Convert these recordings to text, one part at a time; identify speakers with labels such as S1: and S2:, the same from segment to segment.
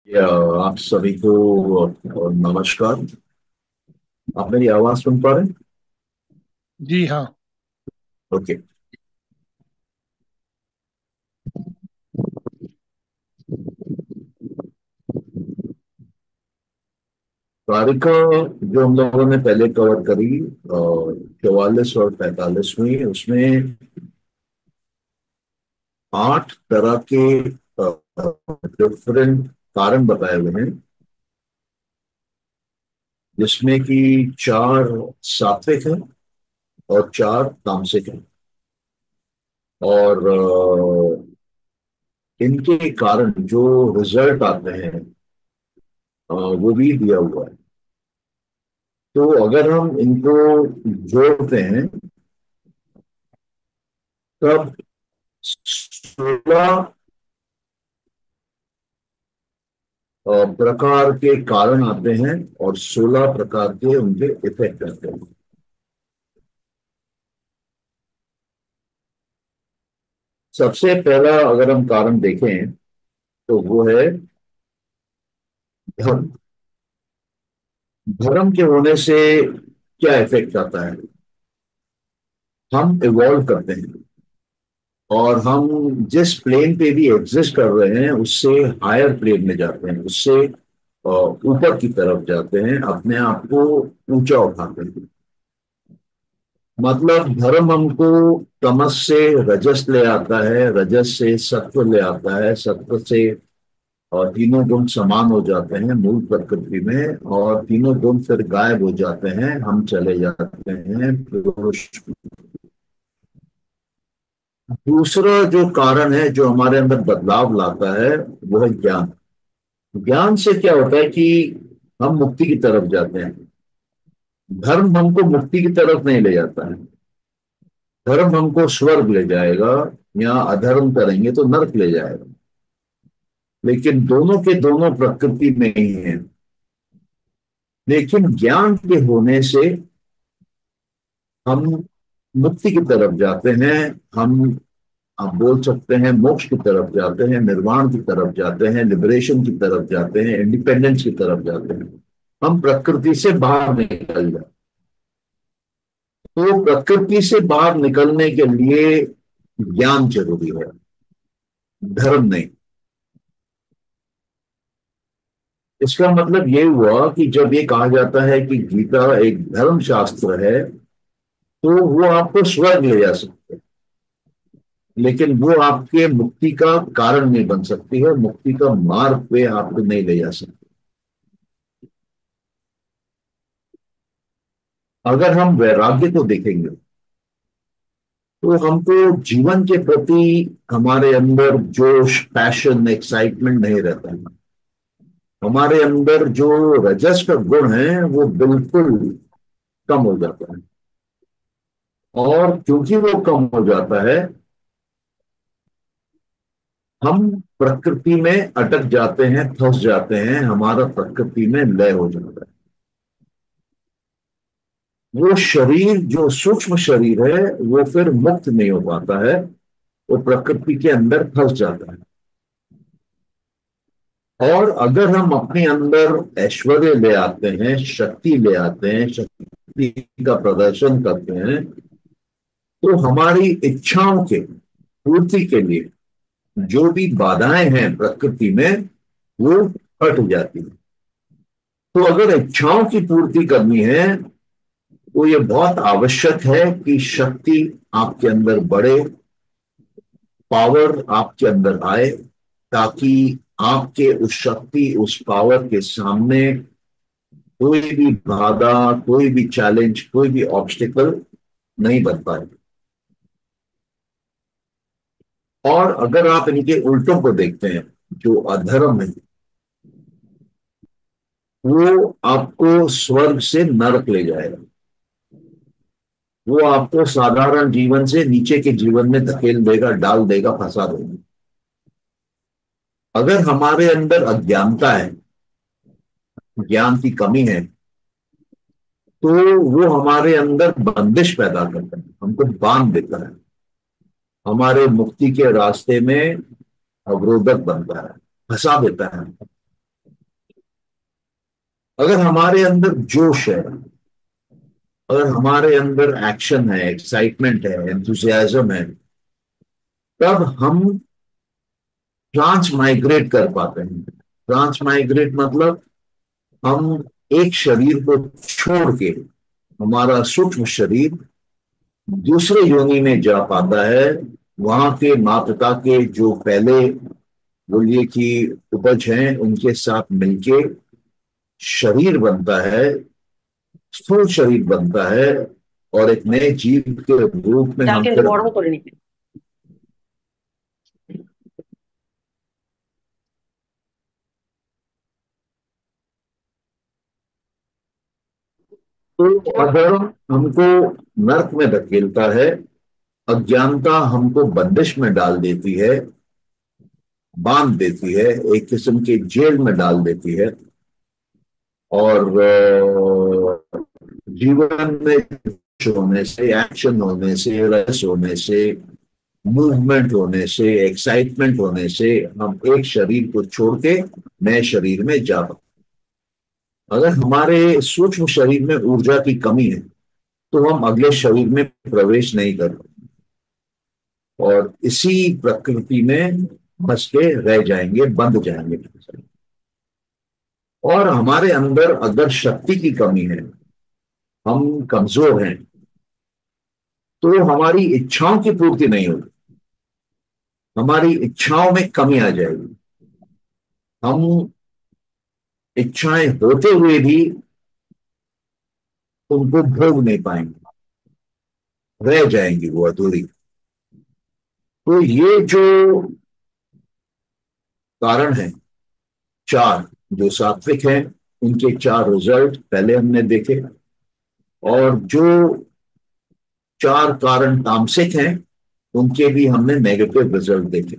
S1: या, आप सभी को नमस्कार। आप मेरी आवाज सुन पा रहे हैं?
S2: जी हाँ।
S1: ओके। तारिका जो हम लोगों ने पहले कवर करी, 44 और 45 में, उसमें 8 तरह के डिफरेंट कारण बताए हुए हैं, जिसमें कि 4 सात्विक हैं और 4 तामसिक हैं। और इनके कारण जो रिजल्ट आते हैं, वो भी दिया हुआ है। तो अगर हम इनको जोड़ते हैं, तब 16 प्रकार के कारण आते हैं और 16 प्रकार के उनके इफेक्ट आते हैं। सबसे पहला अगर हम कारण देखें, तो वो है धर्म। धर्म के होने से क्या इफेक्ट आता है? हम इवॉल्व करते हैं, और हम जिस प्लेन पे भी एग्जिस्ट कर रहे हैं उससे हायर प्लेन में जाते हैं, उससे ऊपर की तरफ जाते हैं, अपने आप को ऊंचा उठाते हैं। मतलब धर्म हमको तमस से रजस ले आता है, रजस से सत्व ले आता है, सत्व से और तीनों गुण समान हो जाते हैं मूल प्रकृति में, और तीनों गुण फिर गायब हो जाते हैं, हम चले जाते हैं पुरुष। दूसरा जो कारण है जो हमारे अंदर बदलाव लाता है, वो है ज्ञान। ज्ञान से क्या होता है कि हम मुक्ति की तरफ जाते हैं। धर्म हमको मुक्ति की तरफ नहीं ले जाता है। धर्म हमको स्वर्ग ले जाएगा, या अधर्म करेंगे तो नरक ले जाएगा। लेकिन दोनों के दोनों प्रकृति में ही है। लेकिन ज्ञान के होने से हम मुक्ति की तरफ जाते हैं। हम, आप बोल सकते हैं, मोक्ष की तरफ जाते हैं, निर्वाण की तरफ जाते हैं, लिबरेशन की तरफ जाते हैं, इंडिपेंडेंस की तरफ जाते हैं। हम प्रकृति से बाहर निकल जाते हैं। तो प्रकृति से बाहर निकलने के लिए ज्ञान जरूरी है, धर्म नहीं। इसका मतलब ये हुआ कि जब ये कहा जाता है कि गीता एक धर्म शास्त्र है, तो वो आपको स्वर्ग ले जा सकते हैं, लेकिन वो आपके मुक्ति का कारण नहीं बन सकती है, मुक्ति का मार्ग पे आपको नहीं ले जा सकती। अगर हम वैराग्य को देखेंगे, तो हमको जीवन के प्रति हमारे अंदर जोश, पैशन, एक्साइटमेंट नहीं रहता है। हमारे अंदर जो रजस का गुण है वो बिल्कुल कम हो जाता है। और क्योंकि वो कम हो जाता है, हम प्रकृति में अटक जाते हैं, फंस जाते हैं, हमारा प्रकृति में लय हो जाता है। वो शरीर, जो सूक्ष्म शरीर है, वो फिर मुक्त नहीं हो पाता है, वो प्रकृति के अंदर फंस जाता है। और अगर हम अपने अंदर ऐश्वर्य ले आते हैं, शक्ति ले आते हैं, शक्ति का प्रदर्शन करते हैं, तो हमारी इच्छाओं के पूर्ति के लिए जो भी बाधाएं हैं प्रकृति में, वो हट जाती है। तो अगर इच्छाओं की पूर्ति करनी है, तो ये बहुत आवश्यक है कि शक्ति आपके अंदर बढ़े, पावर आपके अंदर आए, ताकि आपके उस शक्ति, उस पावर के सामने कोई भी बाधा, कोई भी चैलेंज, कोई भी ऑब्स्टिकल नहीं बन पाए। और अगर आप इनके उल्टों को देखते हैं, जो अधर्म है, वो आपको स्वर्ग से नरक ले जाएगा। वो आपको साधारण जीवन से नीचे के जीवन में धकेल देगा, डाल देगा, फंसा देगा। अगर हमारे अंदर अज्ञानता है, ज्ञान की कमी है, तो वो हमारे अंदर बंदिश पैदा करता है, हमको बांध देता है, हमारे मुक्ति के रास्ते में अवरोधक बनता है, फंसा देता है। अगर हमारे अंदर जोश है, अगर हमारे अंदर एक्शन है, एक्साइटमेंट है, एंथुसियाज्म है, तब हम ट्रांस माइग्रेट कर पाते हैं। ट्रांस माइग्रेट मतलब हम एक शरीर को छोड़ के, हमारा सूक्ष्म शरीर दूसरे योनि में जा पाता है। वहां के माँ पिता के जो पहले बोलिए कि उपज हैं, उनके साथ मिलके शरीर बनता है, स्थूल शरीर बनता है, और एक नए जीव के रूप में हम
S3: চালটা কিন্তু
S1: फिर
S3: গরম করে নিতে।
S1: तो अगर हमको नर्क में धकेलता है, अज्ञानता हमको बंदिश में डाल देती है, बांध देती है, एक किस्म के जेल में डाल देती है, और जीवन में होने से, एक्शन होने से, रस होने से, मूवमेंट होने से, एक्साइटमेंट होने से हम एक शरीर को छोड़ के नए शरीर में जा पाते। अगर हमारे सूक्ष्म शरीर में ऊर्जा की कमी है, तो हम अगले शरीर में प्रवेश नहीं कर पाते, और इसी प्रकृति में फंस के रह जाएंगे, बंध जाएंगे। और हमारे अंदर अगर शक्ति की कमी है, हम कमजोर हैं, तो हमारी इच्छाओं की पूर्ति नहीं होगी, हमारी इच्छाओं में कमी आ जाएगी। हम इच्छाएं होते हुए भी उनको भोग नहीं पाएंगे, रह जाएंगी वो अधूरी। तो ये जो कारण है, चार जो सात्विक हैं, उनके चार रिजल्ट पहले हमने देखे, और जो चार कारण तामसिक हैं, उनके भी हमने नेगेटिव रिजल्ट देखे।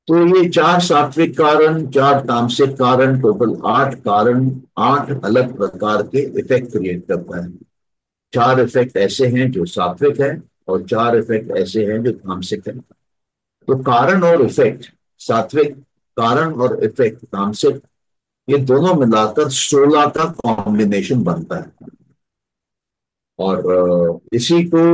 S1: तो ये चार सात्विक कारण, चार तामसिक कारण, टोटल आठ कारण, आठ अलग प्रकार के इफेक्ट क्रिएट करता है। चार इफेक्ट ऐसे हैं जो सात्विक है, और चार इफेक्ट ऐसे हैं जो तामसिक है। तो कारण और इफेक्ट सात्विक, कारण और इफेक्ट तामसिक, ये दोनों मिलाकर 16 का कॉम्बिनेशन बनता है। और इसी को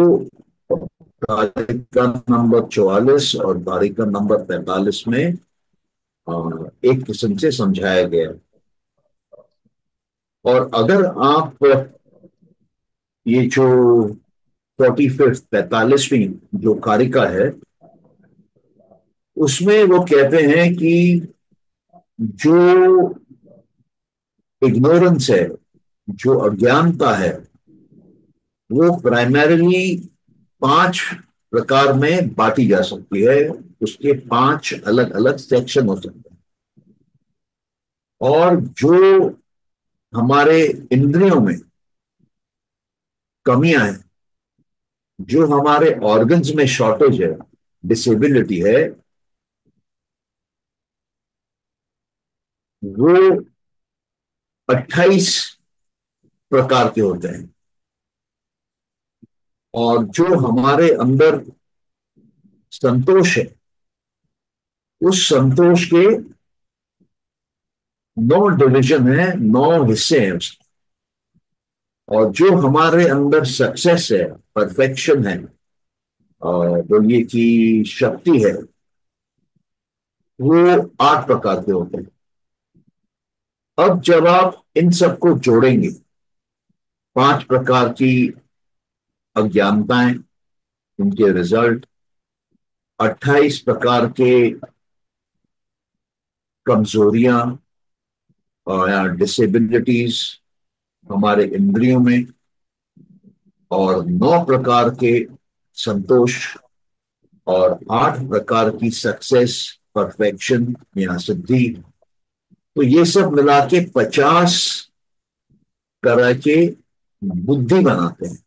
S1: तालिका नंबर 44 और तालिका नंबर 45 में एक किस्म से समझाया गया। और अगर आप ये जो 45 45वीं जो कारिका है, उसमें वो कहते हैं कि जो इग्नोरेंस है, जो अज्ञानता है, वो प्राइमरीली पांच प्रकार में बांटी जा सकती है। उसके पांच अलग अलग सेक्शन हो सकते हैं। और जो हमारे इंद्रियों में कमियां हैं, जो हमारे ऑर्गन्स में शॉर्टेज है, डिसेबिलिटी है, वो 28 प्रकार के होते हैं। और जो हमारे अंदर संतोष है, उस संतोष के 9 डिवीजन है, 9 हिस्से हैं उसके। और जो हमारे अंदर सक्सेस है, परफेक्शन है, और बोलिए कि शक्ति है, वो 8 प्रकार के होते हैं। अब जब आप इन सबको जोड़ेंगे, 5 प्रकार की अज्ञानताएं, उनके रिजल्ट, 28 प्रकार के कमजोरियां या डिसेबिलिटीज हमारे इंद्रियों में, और 9 प्रकार के संतोष, और 8 प्रकार की सक्सेस, परफेक्शन या सिद्धि। तो ये सब मिला के 50 तरह के बुद्धि बनाते हैं।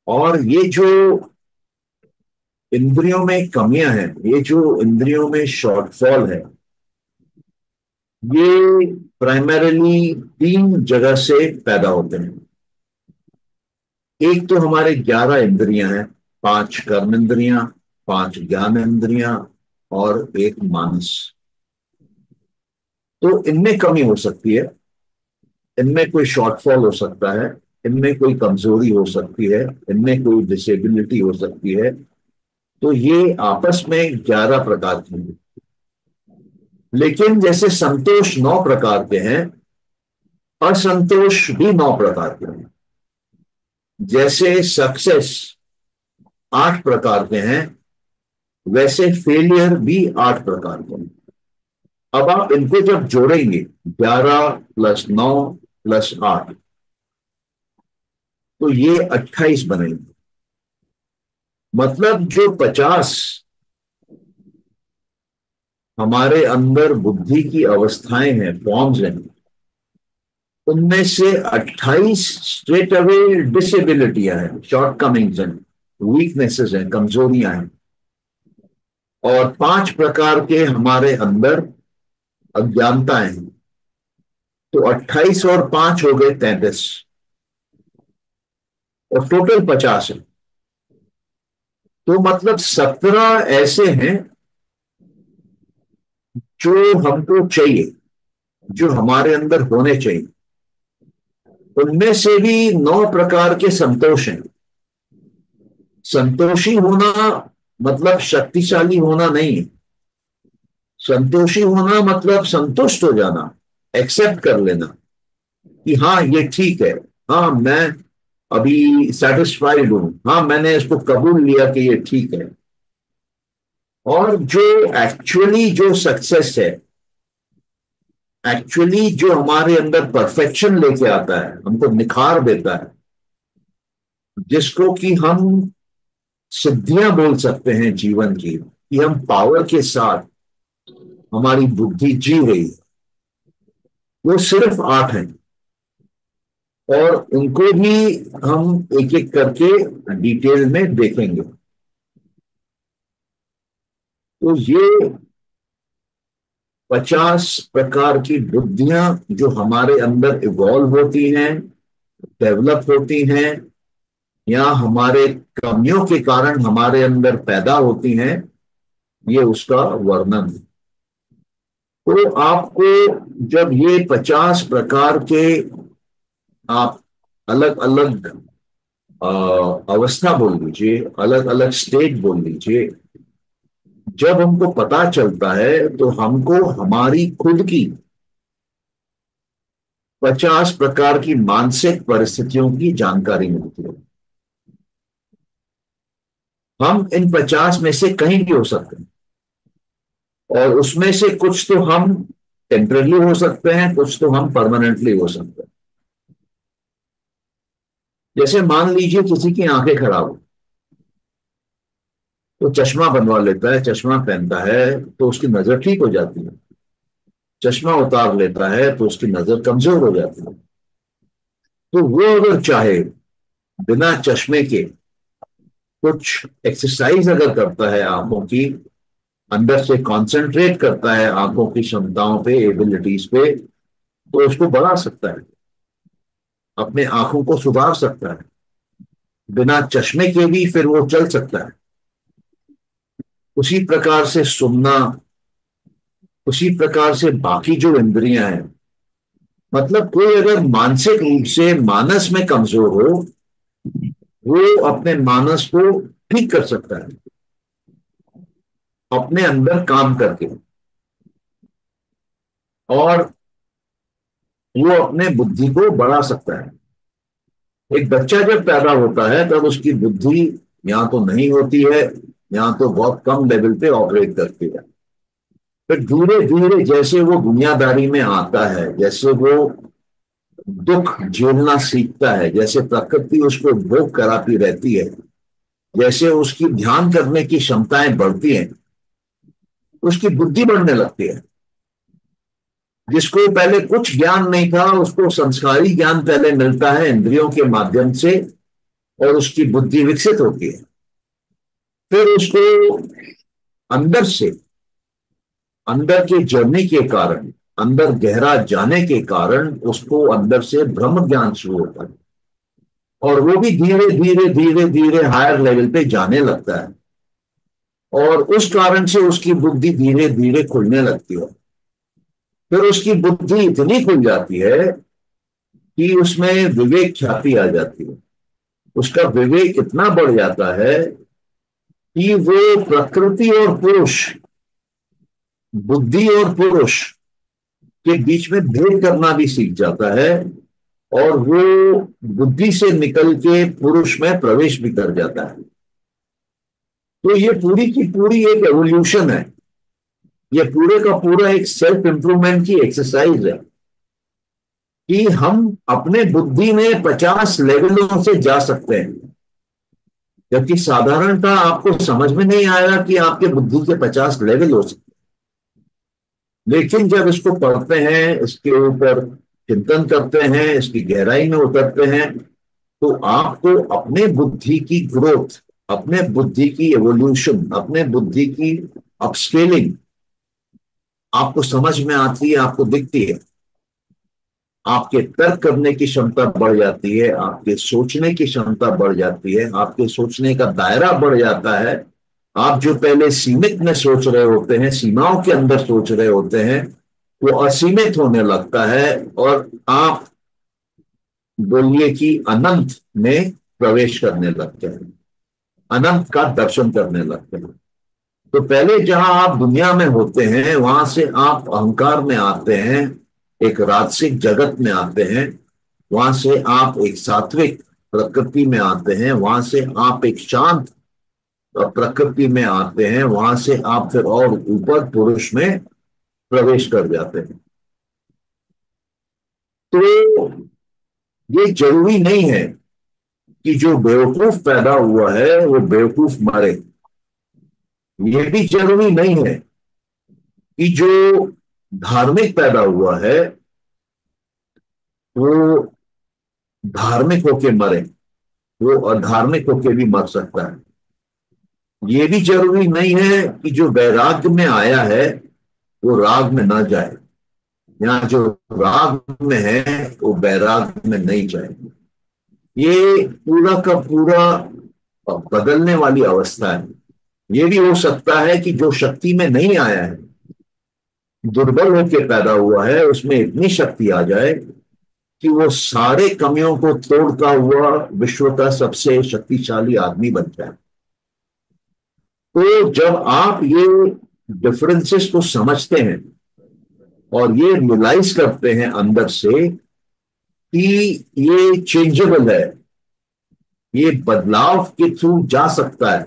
S1: और ये जो इंद्रियों में कमियां हैं, ये जो इंद्रियों में शॉर्टफॉल है, ये प्राइमरीली 3 जगह से पैदा होते हैं। एक तो हमारे 11 इंद्रियां हैं, 5 कर्म इंद्रियां, 5 ज्ञान इंद्रियां, और एक मानस। तो इनमें कमी हो सकती है, इनमें कोई शॉर्टफॉल हो सकता है, इनमें कोई कमजोरी हो सकती है, इनमें कोई डिसेबिलिटी हो सकती है। तो ये आपस में 11 प्रकार की हैं। लेकिन जैसे संतोष 9 प्रकार के हैं, असंतोष भी 9 प्रकार के हैं। जैसे सक्सेस 8 प्रकार के हैं, वैसे फेलियर भी 8 प्रकार के हैं। अब आप इनको जब जोड़ेंगे, 11 + 9 + 8, तो ये 28 बनेंगे। मतलब जो 50 हमारे अंदर बुद्धि की अवस्थाएं हैं, फॉर्म्स हैं, उनमें से 28 स्ट्रेट अवे डिसेबिलिटियां हैं, शॉर्टकमिंग्स हैं, वीकनेसेस हैं, कमजोरियां हैं। और 5 प्रकार के हमारे अंदर अज्ञानताएं हैं। तो 28 और 5 हो गए 33, और टोटल 50 है। तो मतलब 17 ऐसे हैं जो हमको चाहिए, जो हमारे अंदर होने चाहिए। उनमें से भी 9 प्रकार के संतोष हैं। संतोषी होना मतलब शक्तिशाली होना नहीं है। संतोषी होना मतलब संतुष्ट हो जाना, एक्सेप्ट कर लेना कि हाँ ये ठीक है, हाँ मैं अभी सेटिस्फाइड हूं, हाँ मैंने इसको कबूल लिया कि ये ठीक है। और जो एक्चुअली जो सक्सेस है, एक्चुअली जो हमारे अंदर परफेक्शन लेके आता है, हमको निखार देता है, जिसको कि हम सिद्धियां बोल सकते हैं जीवन की, कि हम पावर के साथ हमारी बुद्धि जी रही है, वो सिर्फ 8 हैं। और उनको भी हम एक एक करके डिटेल में देखेंगे। तो ये 50 प्रकार की बुद्धियां जो हमारे अंदर इवॉल्व होती हैं, डेवलप होती हैं, या हमारे कमियों के कारण हमारे अंदर पैदा होती हैं, ये उसका वर्णन है। तो आपको जब ये 50 प्रकार के आप अलग अलग अवस्था बोल लीजिए, अलग अलग स्टेट बोल लीजिए, जब हमको पता चलता है तो हमको हमारी खुद की 50 प्रकार की मानसिक परिस्थितियों की जानकारी मिलती है। हम इन 50 में से कहीं भी हो सकते हैं, और उसमें से कुछ तो हम टेम्पररी हो सकते हैं, कुछ तो हम परमानेंटली हो सकते हैं। जैसे मान लीजिए किसी की आंखें खराब हो, तो चश्मा बनवा लेता है, चश्मा पहनता है तो उसकी नजर ठीक हो जाती है। चश्मा उतार लेता है तो उसकी नजर कमजोर हो जाती है। तो वो अगर चाहे बिना चश्मे के कुछ एक्सरसाइज अगर करता है आंखों की, अंदर से कंसंट्रेट करता है आंखों की क्षमताओं पे, एबिलिटीज पे, तो उसको बढ़ा सकता है, अपने आंखों को सुधार सकता है। बिना चश्मे के भी फिर वो चल सकता है। उसी प्रकार से सुनना, उसी प्रकार से बाकी जो इंद्रियां हैं। मतलब कोई अगर मानसिक रूप से मानस में कमजोर हो, वो अपने मानस को ठीक कर सकता है अपने अंदर काम करके। और वो अपने बुद्धि को बढ़ा सकता है। एक बच्चा जब पैदा होता है तब उसकी बुद्धि या तो नहीं होती है, या तो बहुत कम लेवल पे ऑपरेट करती है। फिर धीरे धीरे जैसे वो दुनियादारी में आता है, जैसे वो दुख झेलना सीखता है, जैसे प्रकृति उसको भोग कराती रहती है, जैसे उसकी ध्यान करने की क्षमताएं बढ़ती हैं, उसकी बुद्धि बढ़ने लगती है। जिसको पहले कुछ ज्ञान नहीं था, उसको संस्कारी ज्ञान पहले मिलता है इंद्रियों के माध्यम से, और उसकी बुद्धि विकसित होती है। फिर उसको अंदर से, अंदर के जर्नी के कारण, अंदर गहरा जाने के कारण उसको अंदर से ब्रह्म ज्ञान शुरू होता है। और वो भी धीरे धीरे धीरे धीरे हायर लेवल पे जाने लगता है, और उस कारण से उसकी बुद्धि धीरे धीरे खुलने लगती है। फिर उसकी बुद्धि इतनी खुल जाती है कि उसमें विवेक ख्याति आ जाती है। उसका विवेक इतना बढ़ जाता है कि वो प्रकृति और पुरुष, बुद्धि और पुरुष के बीच में भेद करना भी सीख जाता है, और वो बुद्धि से निकल के पुरुष में प्रवेश भी कर जाता है। तो ये पूरी की पूरी एक एवोल्यूशन है। ये पूरे का पूरा एक सेल्फ इंप्रूवमेंट की एक्सरसाइज है कि हम अपने बुद्धि में 50 लेवलों से जा सकते हैं, जबकि साधारणतः आपको समझ में नहीं आएगा कि आपके बुद्धि के 50 लेवल हो सकते हैं। लेकिन जब इसको पढ़ते हैं, इसके ऊपर चिंतन करते हैं, इसकी गहराई में उतरते हैं, तो आपको अपने बुद्धि की ग्रोथ, अपने बुद्धि की एवोल्यूशन, अपने बुद्धि की अपस्केलिंग आपको समझ में आती है, आपको दिखती है। आपके तर्क करने की क्षमता बढ़ जाती है, आपके सोचने की क्षमता बढ़ जाती है, आपके सोचने का दायरा बढ़ जाता है। आप जो पहले सीमित में सोच रहे होते हैं, सीमाओं के अंदर सोच रहे होते हैं, वो असीमित होने लगता है, और आप बोलिए कि अनंत में प्रवेश करने लगते हैं, अनंत का दर्शन करने लगते हैं। तो पहले जहां आप दुनिया में होते हैं, वहां से आप अहंकार में आते हैं, एक राजसिक जगत में आते हैं। वहां से आप एक सात्विक प्रकृति में आते हैं, वहां से आप एक शांत प्रकृति में आते हैं, वहां से आप फिर और ऊपर पुरुष में प्रवेश कर जाते हैं। तो ये जरूरी नहीं है कि जो बेवकूफ पैदा हुआ है वो बेवकूफ मरे। ये भी जरूरी नहीं है कि जो धार्मिक पैदा हुआ है वो धार्मिक होके मरे। वो अधार्मिक होके भी मर सकता है। ये भी जरूरी नहीं है कि जो वैराग्य में आया है वो राग में ना जाए, या जो राग में है वो वैराग्य में नहीं जाए। ये पूरा का पूरा बदलने वाली अवस्था है। ये भी हो सकता है कि जो शक्ति में नहीं आया है, दुर्बल होकर पैदा हुआ है, उसमें इतनी शक्ति आ जाए कि वो सारे कमियों को तोड़ता हुआ विश्व का सबसे शक्तिशाली आदमी बन जाए। तो जब आप ये डिफरेंसेस को समझते हैं और ये रियलाइज करते हैं अंदर से कि ये चेंजेबल है, ये बदलाव के थ्रू जा सकता है,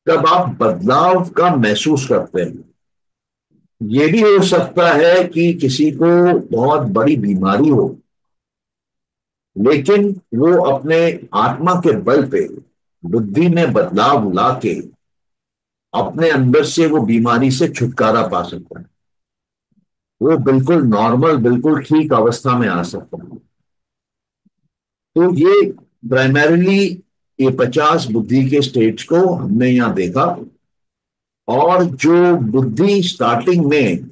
S1: तब आप बदलाव का महसूस करते हैं। ये भी हो सकता है कि किसी को बहुत बड़ी बीमारी हो, लेकिन वो अपने आत्मा के बल पे बुद्धि में बदलाव लाके अपने अंदर से वो बीमारी से छुटकारा पा सकता है। वो बिल्कुल नॉर्मल, बिल्कुल ठीक अवस्था में आ सकता है। तो ये प्राइमरीली ये 50 बुद्धि के स्टेज को हमने यहां देखा। और जो बुद्धि स्टार्टिंग में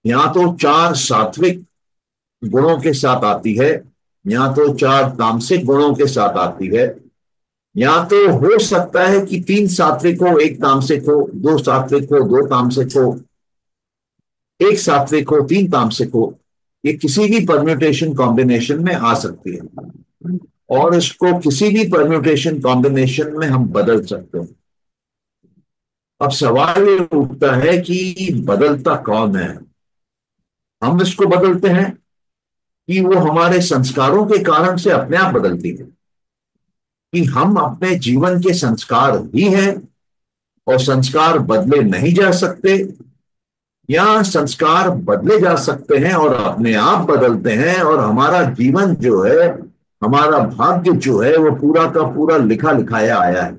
S1: यहां तो 4 सात्विक गुणों के साथ आती है, यहां तो 4 तामसिक गुणों के साथ आती है, यहां तो हो सकता है कि 3 सात्विक हो, 1 तामसिक हो, 2 सात्विक हो, 2 तामसिक हो, 1 सात्विक हो, 3 तामसिक हो। ये किसी भी परम्यूटेशन कॉम्बिनेशन में आ सकती है, और इसको किसी भी परम्यूटेशन कॉम्बिनेशन में हम बदल सकते हैं। अब सवाल ये उठता है कि बदलता कौन है? हम इसको बदलते हैं कि वो हमारे संस्कारों के कारण से अपने आप बदलती है, कि हम अपने जीवन के संस्कार ही हैं और संस्कार बदले नहीं जा सकते, या संस्कार बदले जा सकते हैं और अपने आप बदलते हैं, और हमारा जीवन जो है, हमारा भाग्य जो है, वो पूरा का पूरा लिखा लिखाया आया है,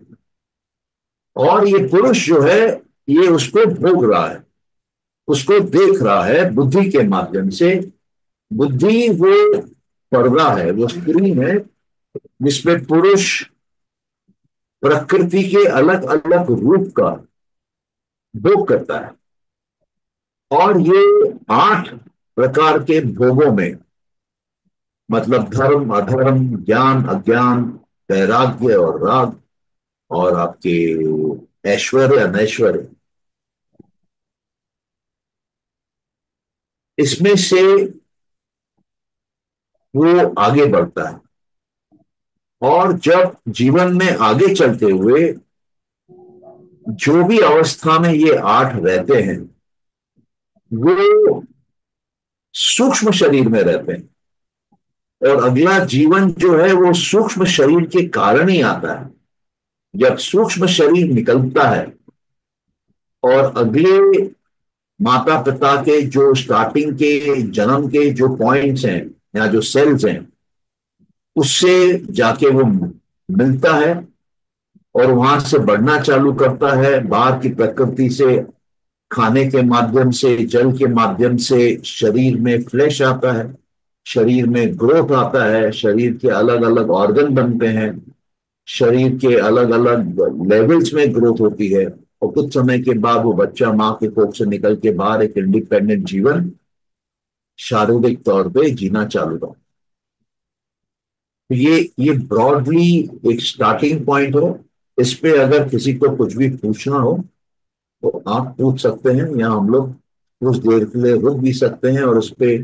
S1: और ये पुरुष जो है ये उसको भोग रहा है, उसको देख रहा है बुद्धि के माध्यम से। बुद्धि वो पर्दा है, वो स्क्रीन है जिसमें पुरुष प्रकृति के अलग अलग रूप का भोग करता है। और ये 8 प्रकार के भोगों में, मतलब धर्म, अधर्म, ज्ञान, अज्ञान, वैराग्य और राग, और आपके ऐश्वर्य, अनैश्वर्य, इसमें से वो आगे बढ़ता है। और जब जीवन में आगे चलते हुए जो भी अवस्था में ये आठ रहते हैं, वो सूक्ष्म शरीर में रहते हैं। और अगला जीवन जो है वो सूक्ष्म शरीर के कारण ही आता है। जब सूक्ष्म शरीर निकलता है और अगले माता पिता के जो स्टार्टिंग के जन्म के जो पॉइंट्स हैं या जो सेल्स हैं, उससे जाके वो मिलता है और वहां से बढ़ना चालू करता है। बाहर की प्रकृति से, खाने के माध्यम से, जल के माध्यम से शरीर में फ्लैश आता है, शरीर में ग्रोथ आता है, शरीर के अलग अलग ऑर्गन बनते हैं, शरीर के अलग अलग लेवल्स में ग्रोथ होती है। और कुछ समय के बाद वो बच्चा माँ के कोख से निकल के बाहर एक इंडिपेंडेंट जीवन शारीरिक तौर पे जीना चालू करता है। तो ये ब्रॉडली एक स्टार्टिंग पॉइंट हो। इस पे अगर किसी को कुछ भी पूछना हो तो आप पूछ सकते हैं, या हम लोग कुछ देर के लिए रुक भी सकते हैं और उस पे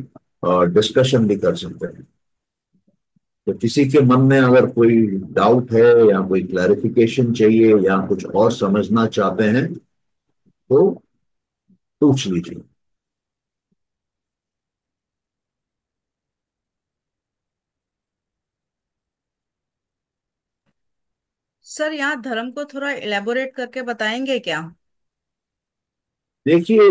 S1: डिस्कशन भी कर सकते हैं। तो किसी के मन में अगर कोई डाउट है या कोई क्लैरिफिकेशन चाहिए या कुछ और समझना चाहते हैं तो पूछ लीजिए।
S3: सर, यहाँ धर्म को थोड़ा इलेबोरेट करके बताएंगे क्या?
S1: देखिए,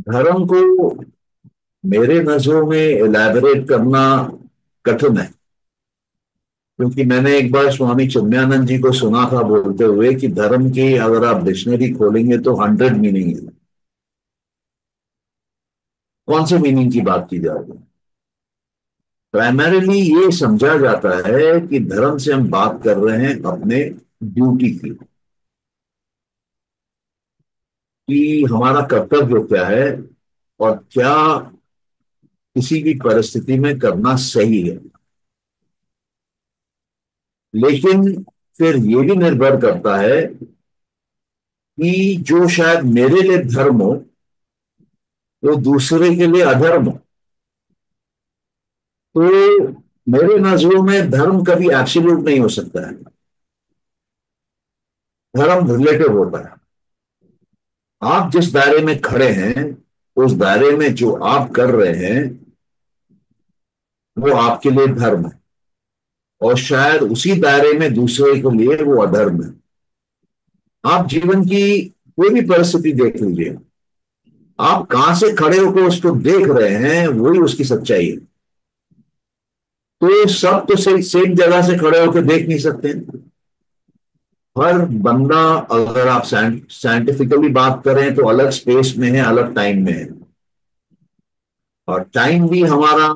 S1: धर्म को मेरे नजरों में इलैबोरेट करना कठिन है। क्योंकि मैंने एक बार स्वामी चिन्मयानंद जी को सुना था बोलते हुए कि धर्म की अगर आप डिक्शनरी खोलेंगे तो 100 मीनिंग है। कौन से मीनिंग की बात की जा रही है? प्राइमरीली ये समझा जाता है कि धर्म से हम बात कर रहे हैं अपने ड्यूटी की, कि हमारा कर्तव्य क्या है और क्या किसी भी परिस्थिति में करना सही है। लेकिन फिर ये भी निर्भर करता है कि जो शायद मेरे लिए धर्म हो वो दूसरे के लिए अधर्म हो। तो मेरे नजरों में धर्म कभी एब्सोल्यूट नहीं हो सकता है। धर्म रिलेटिव होता है। आप जिस दायरे में खड़े हैं उस दायरे में जो आप कर रहे हैं वो आपके लिए धर्म है, और शायद उसी दायरे में दूसरे के लिए वो अधर्म है। आप जीवन की कोई भी परिस्थिति देख लीजिए, आप कहां से खड़े होकर उसको देख रहे हैं वही उसकी सच्चाई है। तो सब तो सही सेम जगह से खड़े होकर देख नहीं सकते। हर बंदा, अगर आप साइंटिफिकली बात करें तो अलग स्पेस में है, अलग टाइम में है। और टाइम भी हमारा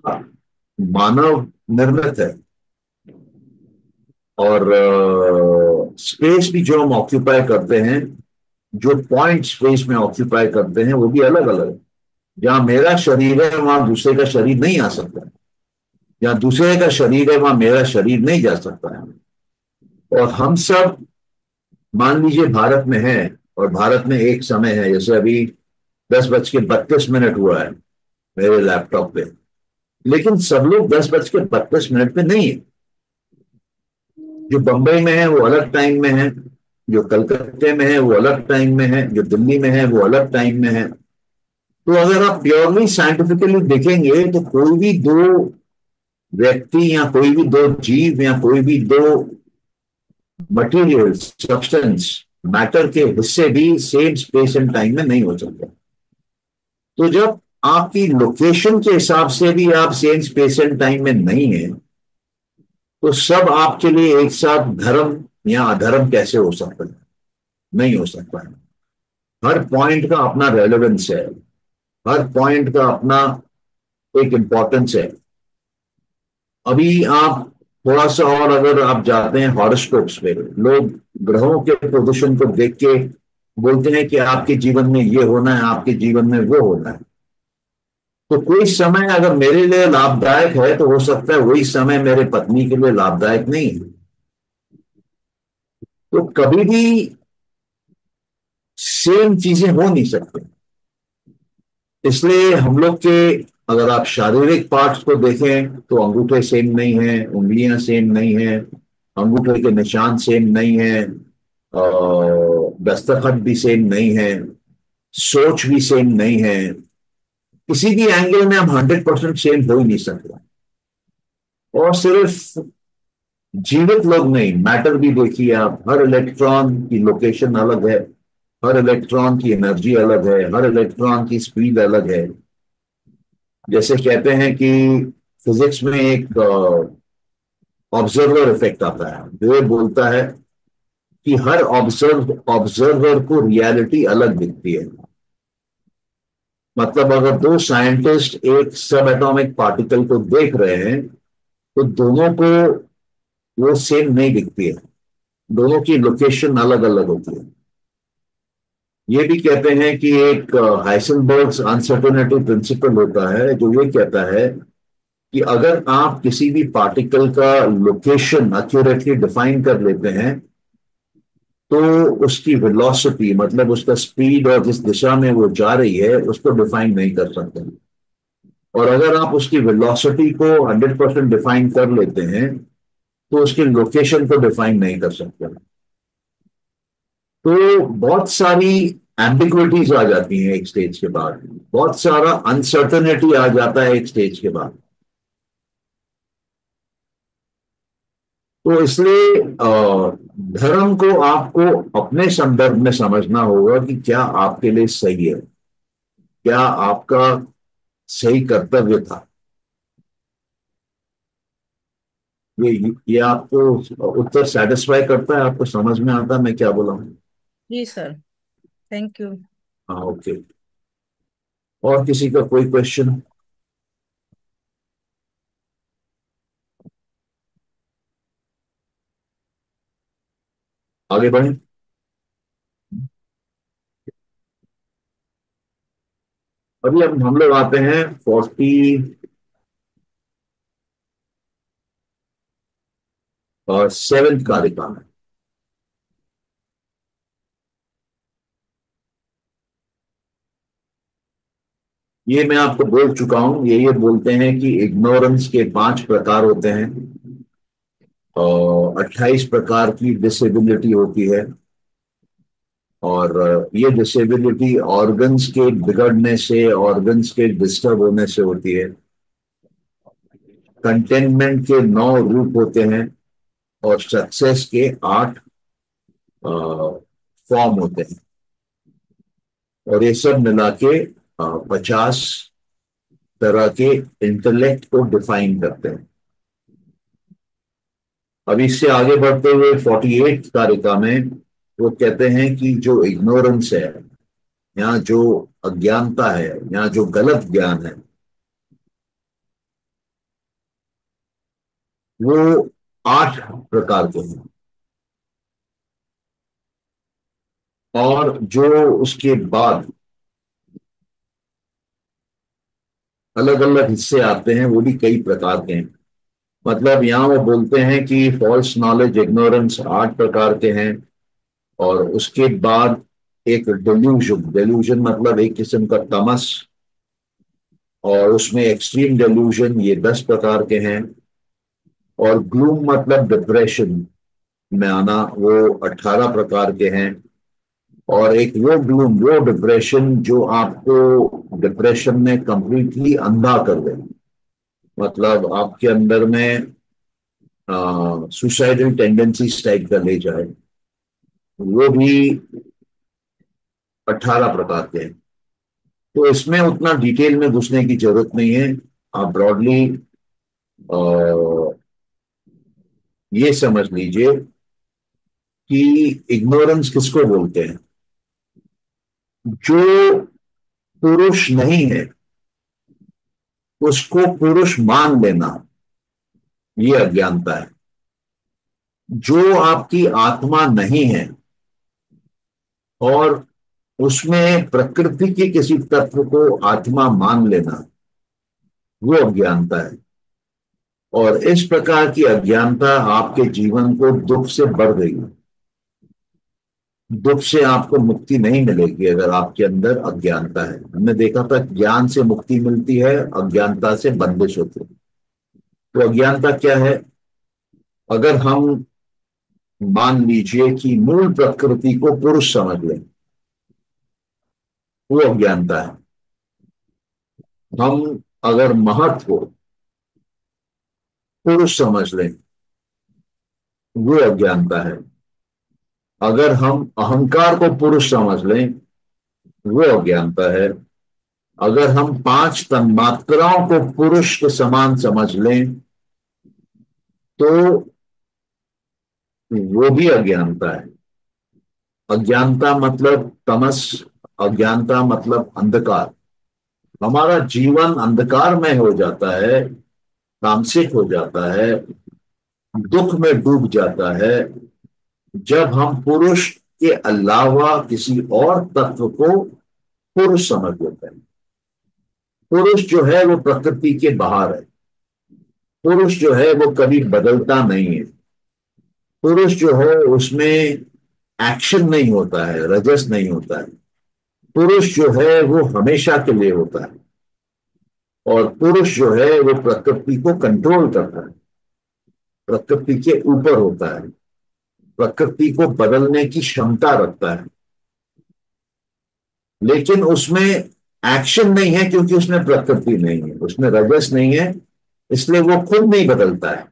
S1: मानव निर्मित है, और स्पेस भी जो हम ऑक्यूपाई करते हैं, जो पॉइंट स्पेस में ऑक्यूपाई करते हैं वो भी अलग अलग है। जहां मेरा शरीर है वहां दूसरे का शरीर नहीं आ सकता। जहां दूसरे का शरीर है वहां मेरा शरीर नहीं जा सकता है। और हम सब, मान लीजिए भारत में है, और भारत में एक समय है, जैसे अभी 10:32 हुआ है मेरे लैपटॉप पे, लेकिन सब लोग 10:32 पे नहीं है। जो बंबई में है वो अलग टाइम में है, जो कलकत्ते में है वो अलग टाइम में है, जो दिल्ली में है वो अलग टाइम में है। तो अगर आप प्योरली साइंटिफिकली देखेंगे तो कोई भी दो व्यक्ति या कोई भी दो जीव या कोई भी दो मटेरियल सब्सटेंस मैटर के हिस्से भी सेम स्पेस एंड टाइम में नहीं हो सकते। तो जब आपकी लोकेशन के हिसाब से भी आप सेम स्पेस एंड टाइम में नहीं है, तो सब आपके लिए एक साथ धर्म या अधर्म कैसे हो सकता है? नहीं हो सकता है। हर पॉइंट का अपना रेलेवेंस है, हर पॉइंट का अपना एक इंपॉर्टेंस है। अभी आप थोड़ा सा और अगर आप जाते हैं हॉरोस्कोप्स पे, लोग ग्रहों के पोजीशन को देख के बोलते हैं कि आपके जीवन में ये होना है, आपके जीवन में वो होना है। तो कोई समय अगर मेरे लिए लाभदायक है तो हो सकता है वही समय मेरे पत्नी के लिए लाभदायक नहीं है। तो कभी भी सेम चीजें हो नहीं सकती। इसलिए हम लोग के, अगर आप शारीरिक पार्ट्स को देखें तो अंगूठे सेम नहीं है, उंगलियां सेम नहीं है, अंगूठे के निशान सेम नहीं है, दस्तखत भी सेम नहीं है, सोच भी सेम नहीं है। किसी भी एंगल में हम 100% सेम हो ही नहीं सकते। और सिर्फ जीवित लोग नहीं, मैटर भी देखिए आप, हर इलेक्ट्रॉन की लोकेशन अलग है, हर इलेक्ट्रॉन की एनर्जी अलग है, हर इलेक्ट्रॉन की स्पीड अलग है। जैसे कहते हैं कि फिजिक्स में एक ऑब्जर्वर इफेक्ट आता है, जो ये बोलता है कि हर ऑब्जर्वर को रियलिटी अलग दिखती है। मतलब अगर दो साइंटिस्ट एक सब एटॉमिक पार्टिकल को देख रहे हैं तो दोनों को वो सेम नहीं दिखती है, दोनों की लोकेशन अलग अलग होती है। ये भी कहते हैं कि एक हाइसेनबर्ग्स अनसर्टेनिटी प्रिंसिपल होता है, जो ये कहता है कि अगर आप किसी भी पार्टिकल का लोकेशन एक्यूरेटली डिफाइन कर लेते हैं तो उसकी वेलोसिटी, मतलब उसका स्पीड और जिस दिशा में वो जा रही है, उसको डिफाइन नहीं कर सकते। और अगर आप उसकी वेलोसिटी को 100% डिफाइन कर लेते हैं तो उसकी लोकेशन को डिफाइन नहीं कर सकते। तो बहुत सारी एम्बिग्विटीज आ जाती हैं एक स्टेज के बाद, बहुत सारा अनसर्टेनिटी आ जाता है एक स्टेज के बाद। तो इसलिए धर्म को आपको अपने संदर्भ में समझना होगा कि क्या आपके लिए सही है, क्या आपका सही कर्तव्य था। ये आपको उत्तर सेटिस्फाई करता है, आपको समझ में आता है मैं क्या बोला हूं?
S3: जी सर। Thank you.
S1: हाँ, ओके। और किसी का कोई क्वेश्चन? आगे बढ़े। अभी हम लोग आते हैं 47th कारिका में। ये मैं आपको बोल चुका हूं, ये बोलते हैं कि इग्नोरेंस के 5 प्रकार होते हैं और 28 प्रकार की डिसेबिलिटी होती है। और ये डिसेबिलिटी ऑर्गन्स के बिगड़ने से, ऑर्गन्स के डिस्टर्ब होने से होती है। कंटेनमेंट के 9 रूप होते हैं और सक्सेस के 8 फॉर्म होते हैं। और ये सब मिला के 50 तरह के इंटेलेक्ट को डिफाइन करते हैं। अब इससे आगे बढ़ते हुए 48 कारिका में वो कहते हैं कि जो इग्नोरेंस है, यहाँ जो अज्ञानता है, यहाँ जो गलत ज्ञान है, वो 8 प्रकार के हैं। और जो उसके बाद अलग अलग हिस्से आते हैं वो भी कई प्रकार के हैं। मतलब यहाँ वो बोलते हैं कि फॉल्स नॉलेज, इग्नोरेंस 8 प्रकार के हैं। और उसके बाद एक डेल्यूजन, डेल्यूजन मतलब एक किस्म का तमस, और उसमें एक्सट्रीम डेल्यूजन, ये 10 प्रकार के हैं। और ग्लूम मतलब डिप्रेशन में आना, वो 18 प्रकार के हैं। और एक वो ग्लूम, वो डिप्रेशन जो आपको डिप्रेशन में कंप्लीटली अंधा कर दे, मतलब आपके अंदर में सुसाइडल टेंडेंसीज टाइप का ले जाए, वो भी 18 प्रकार के हैं। तो इसमें उतना डिटेल में घुसने की जरूरत नहीं है। आप ब्रॉडली ये समझ लीजिए कि इग्नोरेंस किसको बोलते हैं। जो पुरुष नहीं है उसको पुरुष मान लेना, ये अज्ञानता है। जो आपकी आत्मा नहीं है और उसमें प्रकृति के किसी तत्व को आत्मा मान लेना, वो अज्ञानता है। और इस प्रकार की अज्ञानता आपके जीवन को दुख से भर गई है। दुख से आपको मुक्ति नहीं मिलेगी अगर आपके अंदर अज्ञानता है। हमने देखा था ज्ञान से मुक्ति मिलती है, अज्ञानता से बंदिश होती है। तो अज्ञानता क्या है? अगर हम मान लीजिए कि मूल प्रकृति को पुरुष समझ लें, वो अज्ञानता है। हम अगर महत को पुरुष समझ लें, वो अज्ञानता है। अगर हम अहंकार को पुरुष समझ लें, वो अज्ञानता है। अगर हम पांच तन्मात्राओं को पुरुष के समान समझ लें, तो वो भी अज्ञानता है। अज्ञानता मतलब तमस, अज्ञानता मतलब अंधकार। हमारा जीवन अंधकार में हो जाता है, तामसिक हो जाता है, दुख में डूब जाता है, जब हम पुरुष के अलावा किसी और तत्व को पुरुष समझ लेते हैं। पुरुष जो है वो प्रकृति के बाहर है। पुरुष जो है वो कभी बदलता नहीं है। पुरुष जो है उसमें एक्शन नहीं होता है, रजस नहीं होता है। पुरुष जो है वो हमेशा के लिए होता है। और पुरुष जो है वो प्रकृति को कंट्रोल करता है, प्रकृति के ऊपर होता है, प्रकृति को बदलने की क्षमता रखता है। लेकिन उसमें एक्शन नहीं है, क्योंकि उसमें प्रकृति नहीं है, उसमें रजस नहीं है, इसलिए वो खुद नहीं बदलता है।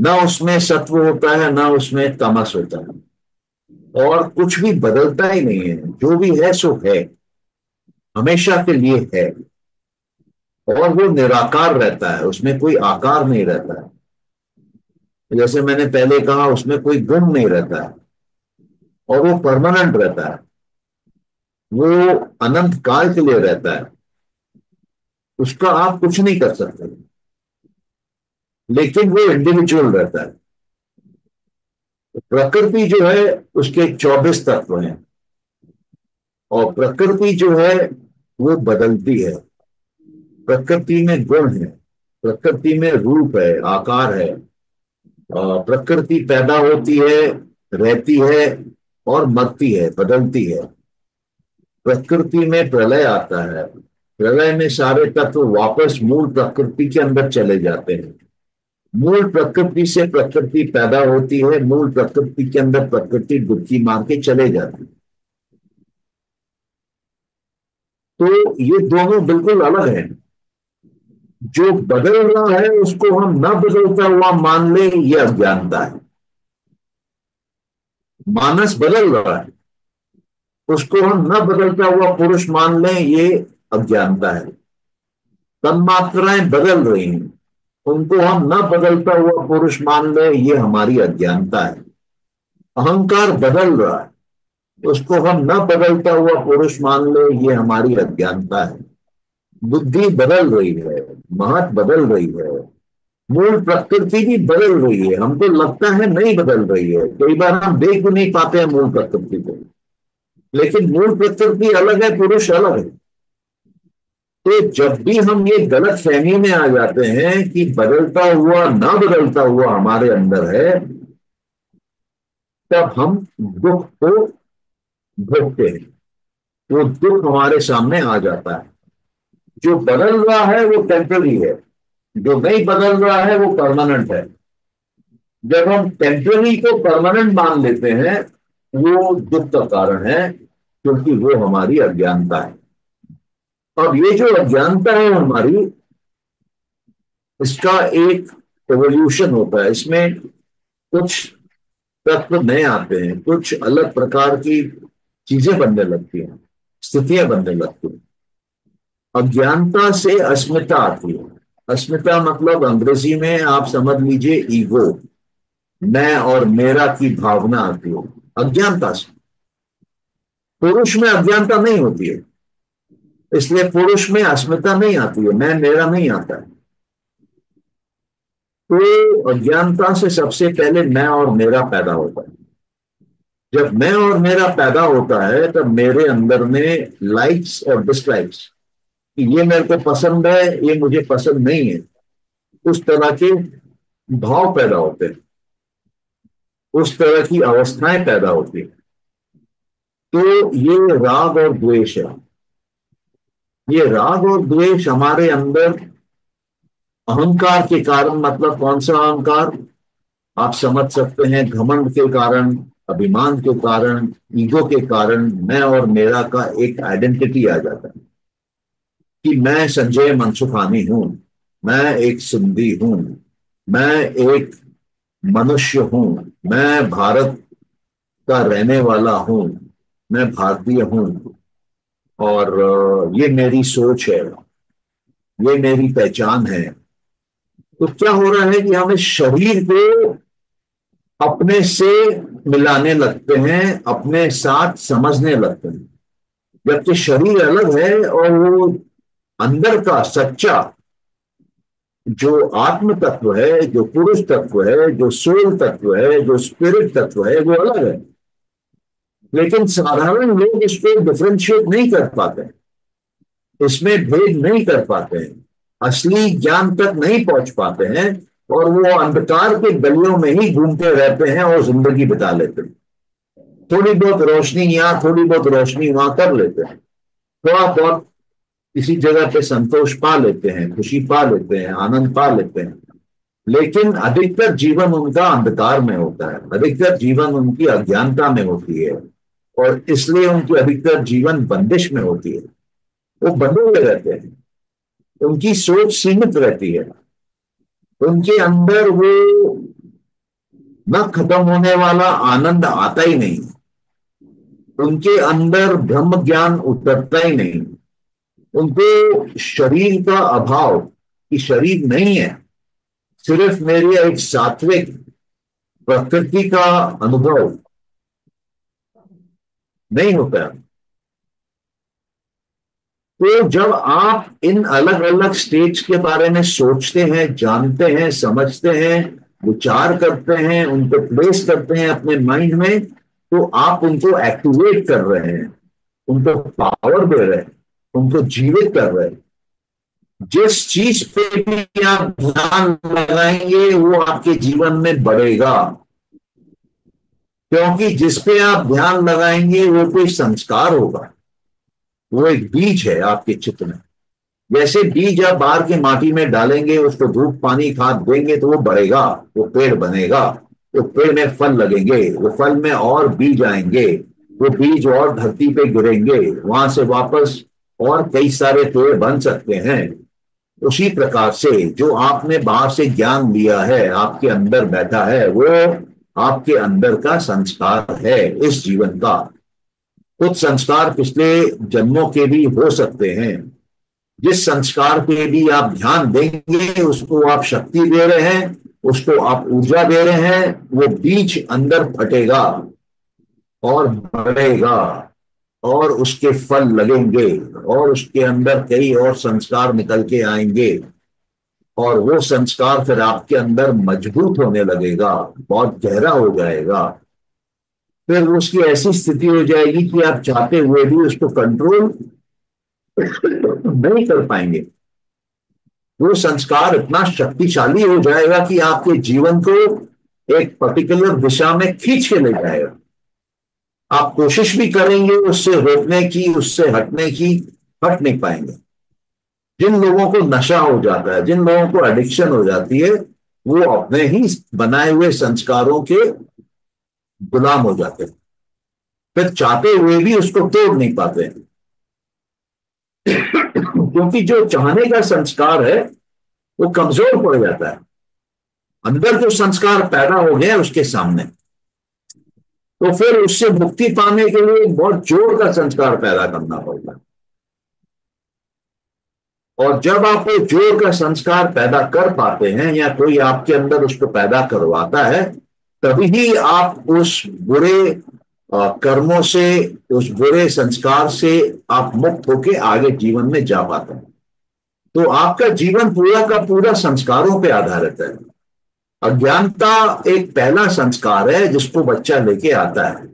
S1: ना उसमें सत्व होता है, ना उसमें तमस होता है, और कुछ भी बदलता ही नहीं है। जो भी है सो है, हमेशा के लिए है। और वो निराकार रहता है, उसमें कोई आकार नहीं रहता है। जैसे मैंने पहले कहा, उसमें कोई गुण नहीं रहता है, और वो परमानेंट रहता है। वो अनंत काल के लिए रहता है, उसका आप कुछ नहीं कर सकते। लेकिन वो इंडिविजुअल रहता है। प्रकृति जो है उसके 24 तत्व हैं, और प्रकृति जो है वो बदलती है। प्रकृति में गुण है, प्रकृति में रूप है, आकार है। प्रकृति पैदा होती है, रहती है, और मरती है, बदलती है। प्रकृति में प्रलय आता है, प्रलय में सारे तत्व वापस मूल प्रकृति के अंदर चले जाते हैं। मूल प्रकृति से प्रकृति पैदा होती है, मूल प्रकृति के अंदर प्रकृति डुबकी मार के चले जाती है। तो ये दोनों बिल्कुल अलग हैं। जो बदल रहा है उसको हम न बदलता हुआ मान ले, ये अज्ञानता है। मानस बदल रहा है, उसको हम न बदलता हुआ पुरुष मान लें, ये अज्ञानता है। तन्मात्राएं बदल रही हैं, उनको हम न बदलता हुआ पुरुष मान लें, ये हमारी अज्ञानता है। अहंकार बदल रहा है, उसको हम न बदलता हुआ पुरुष मान लें, ये हमारी अज्ञानता है। बुद्धि बदल रही है, महत बदल रही है, मूल प्रकृति भी बदल रही है। हमको लगता है नहीं बदल रही है, कई बार हम देख भी नहीं पाते हैं मूल प्रकृति को। लेकिन मूल प्रकृति अलग है, पुरुष अलग है। तो जब भी हम ये गलत फहमी में आ जाते हैं कि बदलता हुआ ना बदलता हुआ हमारे अंदर है, तब हम दुख को भोगते हैं। वो दुख हमारे सामने आ जाता है। जो बदल रहा है वो टेम्पररी है, जो नहीं बदल रहा है वो परमानेंट है। जब हम टेम्पररी को परमानेंट मान लेते हैं, वो दुख का कारण है, क्योंकि वो हमारी अज्ञानता है। अब ये जो अज्ञानता है हमारी, इसका एक एवोल्यूशन होता है। इसमें कुछ तत्व नए आते हैं, कुछ अलग प्रकार की चीजें बनने लगती हैं, स्थितियां बनने लगती हैं। अज्ञानता से अस्मिता आती है। अस्मिता मतलब अंग्रेजी में आप समझ लीजिए ईगो, मैं और मेरा की भावना आती है अज्ञानता से। पुरुष में अज्ञानता नहीं होती है, इसलिए पुरुष में अस्मिता नहीं आती है, मैं मेरा नहीं आता है। तो अज्ञानता से सबसे पहले मैं और मेरा पैदा होता है। जब मैं और मेरा पैदा होता है, तब मेरे अंदर में लाइक्स और डिसलाइक्स, ये मेरे को पसंद है, ये मुझे पसंद नहीं है, उस तरह के भाव पैदा होते हैं, उस तरह की अवस्थाएं पैदा होती हैं। तो ये राग और द्वेष है। ये राग और द्वेष हमारे अंदर अहंकार के कारण, मतलब कौन सा अहंकार, आप समझ सकते हैं, घमंड के कारण, अभिमान के कारण, ईगो के कारण मैं और मेरा का एक आइडेंटिटी आ जाता है कि मैं संजय मनसुखानी हूं, मैं एक सिंधी हूं, मैं एक मनुष्य हूं, मैं भारत का रहने वाला हूं, मैं भारतीय हूं, और ये मेरी सोच है, ये मेरी पहचान है। तो क्या हो रहा है कि हम इस शरीर को अपने से मिलाने लगते हैं, अपने साथ समझने लगते हैं, जबकि शरीर अलग है और वो अंदर का सच्चा जो आत्म तत्व है, जो पुरुष तत्व है, जो सोल तत्व है, जो स्पिरिट तत्व है, वो अलग है। लेकिन साधारण लोग इसको डिफरेंशिएट नहीं कर पाते, इसमें भेद नहीं कर पाते हैं, असली ज्ञान तक नहीं पहुंच पाते हैं, और वो अंधकार के गलियों में ही घूमते रहते हैं और जिंदगी बिता लेते हैं। थोड़ी बहुत रोशनी यहाँ, थोड़ी बहुत रोशनी वहां कर लेते हैं, थोड़ा बहुत किसी जगह पे संतोष पा लेते हैं, खुशी पा लेते हैं, आनंद पा लेते हैं। लेकिन अधिकतर जीवन उनका अंधकार में होता है, अधिकतर जीवन उनकी अज्ञानता में होती है, और इसलिए उनकी अधिकतर जीवन बंदिश में होती है। वो बंधे हुए रहते हैं, उनकी सोच सीमित रहती है, उनके अंदर वो न खत्म होने वाला आनंद आता ही नहीं, उनके अंदर ब्रह्म ज्ञान उतरता ही नहीं, उनको शरीर का अभाव, कि शरीर नहीं है, सिर्फ मेरी एक सात्विक प्रकृति का अनुभव नहीं होता है। तो जब आप इन अलग अलग स्टेट्स के बारे में सोचते हैं, जानते हैं, समझते हैं, विचार करते हैं, उनको प्लेस करते हैं अपने माइंड में, तो आप उनको एक्टिवेट कर रहे हैं, उनको पावर दे रहे हैं, उनको जीवित कर रहे हैं। जिस चीज पे भी आप ध्यान लगाएंगे वो आपके जीवन में बढ़ेगा, क्योंकि जिस पे आप ध्यान लगाएंगे वो कोई संस्कार होगा, वो एक बीज है आपके चित्त में। जैसे बीज आप बाहर की माटी में डालेंगे, उसको धूप पानी खाद देंगे तो वो बढ़ेगा, वो पेड़ बनेगा, वो पेड़ में फल लगेंगे, वो फल में और बीज आएंगे, वो बीज और धरती पे गिरेंगे, वहां से वापस और कई सारे पेड़ बन सकते हैं। उसी प्रकार से जो आपने बाहर से ज्ञान लिया है, आपके अंदर बैठा है, वो आपके अंदर का संस्कार है इस जीवन का। कुछ संस्कार पिछले जन्मों के भी हो सकते हैं। जिस संस्कार पे भी आप ध्यान देंगे उसको आप शक्ति दे रहे हैं, उसको आप ऊर्जा दे रहे हैं, वो बीज अंदर फटेगा और बढ़ेगा, और उसके फल लगेंगे, और उसके अंदर कई और संस्कार निकल के आएंगे, और वो संस्कार फिर आपके अंदर मजबूत होने लगेगा, बहुत गहरा हो जाएगा। फिर उसकी ऐसी स्थिति हो जाएगी कि आप चाहते हुए भी उसको कंट्रोल नहीं कर पाएंगे। वो संस्कार इतना शक्तिशाली हो जाएगा कि आपके जीवन को एक पर्टिकुलर दिशा में खींच के ले जाएगा। आप कोशिश भी करेंगे उससे रोकने की, उससे हटने की, हट नहीं पाएंगे। जिन लोगों को नशा हो जाता है, जिन लोगों को एडिक्शन हो जाती है, वो अपने ही बनाए हुए संस्कारों के गुलाम हो जाते हैं, फिर चाहते हुए भी उसको तोड़ नहीं पाते हैं। क्योंकि जो चाहने का संस्कार है वो कमजोर पड़ जाता है, अंदर जो संस्कार पैदा हो गया उसके सामने। तो फिर उससे मुक्ति पाने के लिए बहुत जोर का संस्कार पैदा करना पड़ता है, और जब आप वो जोर का संस्कार पैदा कर पाते हैं या कोई आपके अंदर उसको पैदा करवाता है, तभी आप उस बुरे कर्मों से, उस बुरे संस्कार से आप मुक्त होके आगे जीवन में जा पाते हैं। तो आपका जीवन पूरा का पूरा संस्कारों पे आधारित है। अज्ञानता एक पहला संस्कार है जिसको बच्चा लेके आता है,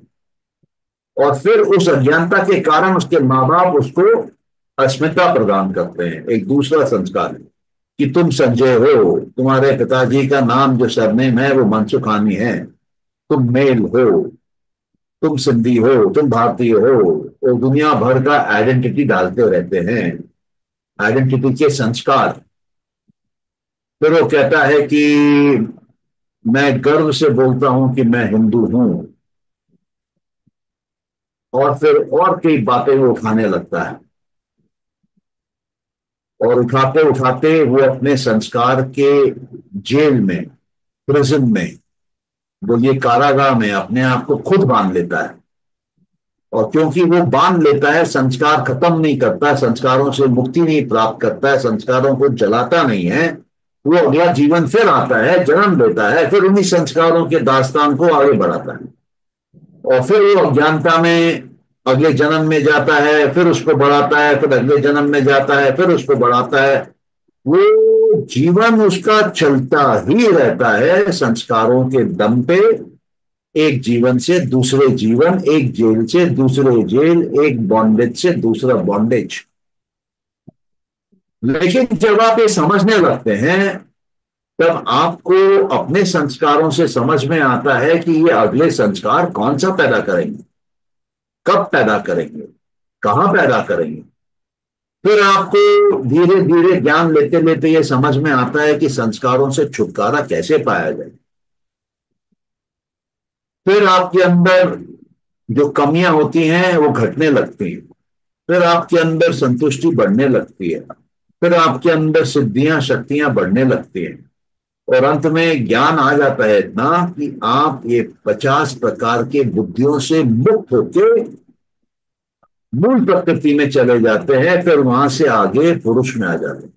S1: और फिर उस अज्ञानता के कारण उसके माँ बाप उसको अस्मिता प्रदान करते हैं। एक दूसरा संस्कार है कि तुम संजय हो, तुम्हारे पिताजी का नाम जो सरनेम है वो मनसुखानी है, तुम मेल हो, तुम सिंधी हो, तुम भारतीय हो, वो दुनिया भर का आइडेंटिटी डालते रहते हैं, आइडेंटिटी के संस्कार। फिर वो कहता है कि मैं गर्व से बोलता हूं कि मैं हिंदू हूं, और फिर और कई बातें वो उठाने लगता है, और उठाते उठाते वो अपने संस्कार के जेल में, प्रिजन में, बोलिए कारागार में अपने आप को खुद बांध लेता है। और क्योंकि वो बांध लेता है, संस्कार खत्म नहीं करता, संस्कारों से मुक्ति नहीं प्राप्त करता है, संस्कारों को जलाता नहीं है, वो अगला जीवन फिर आता है, जन्म लेता है, फिर उन्हीं संस्कारों के दास्तान को आगे बढ़ाता है, और फिर वो अज्ञानता में अगले जन्म में जाता है, फिर उसको बढ़ाता है, फिर अगले जन्म में जाता है, फिर उसको बढ़ाता है। वो जीवन उसका चलता ही रहता है संस्कारों के दम पे, एक जीवन से दूसरे जीवन, एक जेल से दूसरे जेल, एक बॉन्डेज से दूसरा बॉन्डेज। लेकिन जब आप ये समझने लगते हैं, तब आपको अपने संस्कारों से समझ में आता है कि ये अगले संस्कार कौन सा पैदा करेंगे, कब पैदा करेंगे, कहां पैदा करेंगे। फिर आपको धीरे धीरे ज्ञान लेते लेते ये समझ में आता है कि संस्कारों से छुटकारा कैसे पाया जाए। फिर आपके अंदर जो कमियां होती हैं वो घटने लगती हैं, फिर आपके अंदर संतुष्टि बढ़ने लगती है, फिर आपके अंदर सिद्धियां शक्तियां बढ़ने लगती हैं, और अंत में ज्ञान आ जाता है इतना कि आप ये 50 प्रकार के बुद्धियों से मुक्त होके मूल प्रकृति में चले जाते हैं, फिर वहां से आगे पुरुष में आ जाते हैं।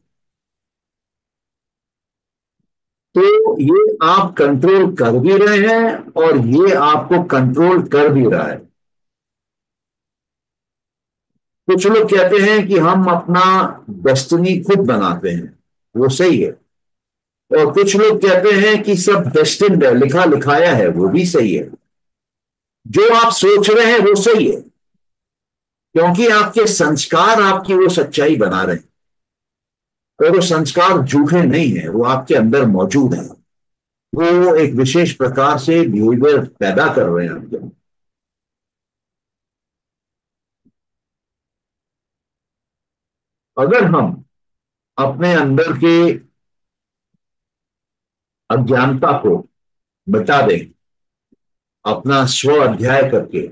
S1: तो ये आप कंट्रोल कर भी रहे हैं, और ये आपको कंट्रोल कर भी रहा है। कुछ लोग कहते हैं कि हम अपना डेस्टिनी खुद बनाते हैं, वो सही है। और कुछ लोग कहते हैं कि सब डेस्टिन्ड है, लिखा लिखाया है, वो भी सही है। जो आप सोच रहे हैं वो सही है, क्योंकि आपके संस्कार आपकी वो सच्चाई बना रहे हैं, और वो संस्कार झूठे नहीं है, वो आपके अंदर मौजूद है। वो एक विशेष प्रकार से बिहेवियर पैदा कर रहे हैं आपके अंदर। अगर हम अपने अंदर के अज्ञानता को मिटा दें, अपना स्व अध्याय करके,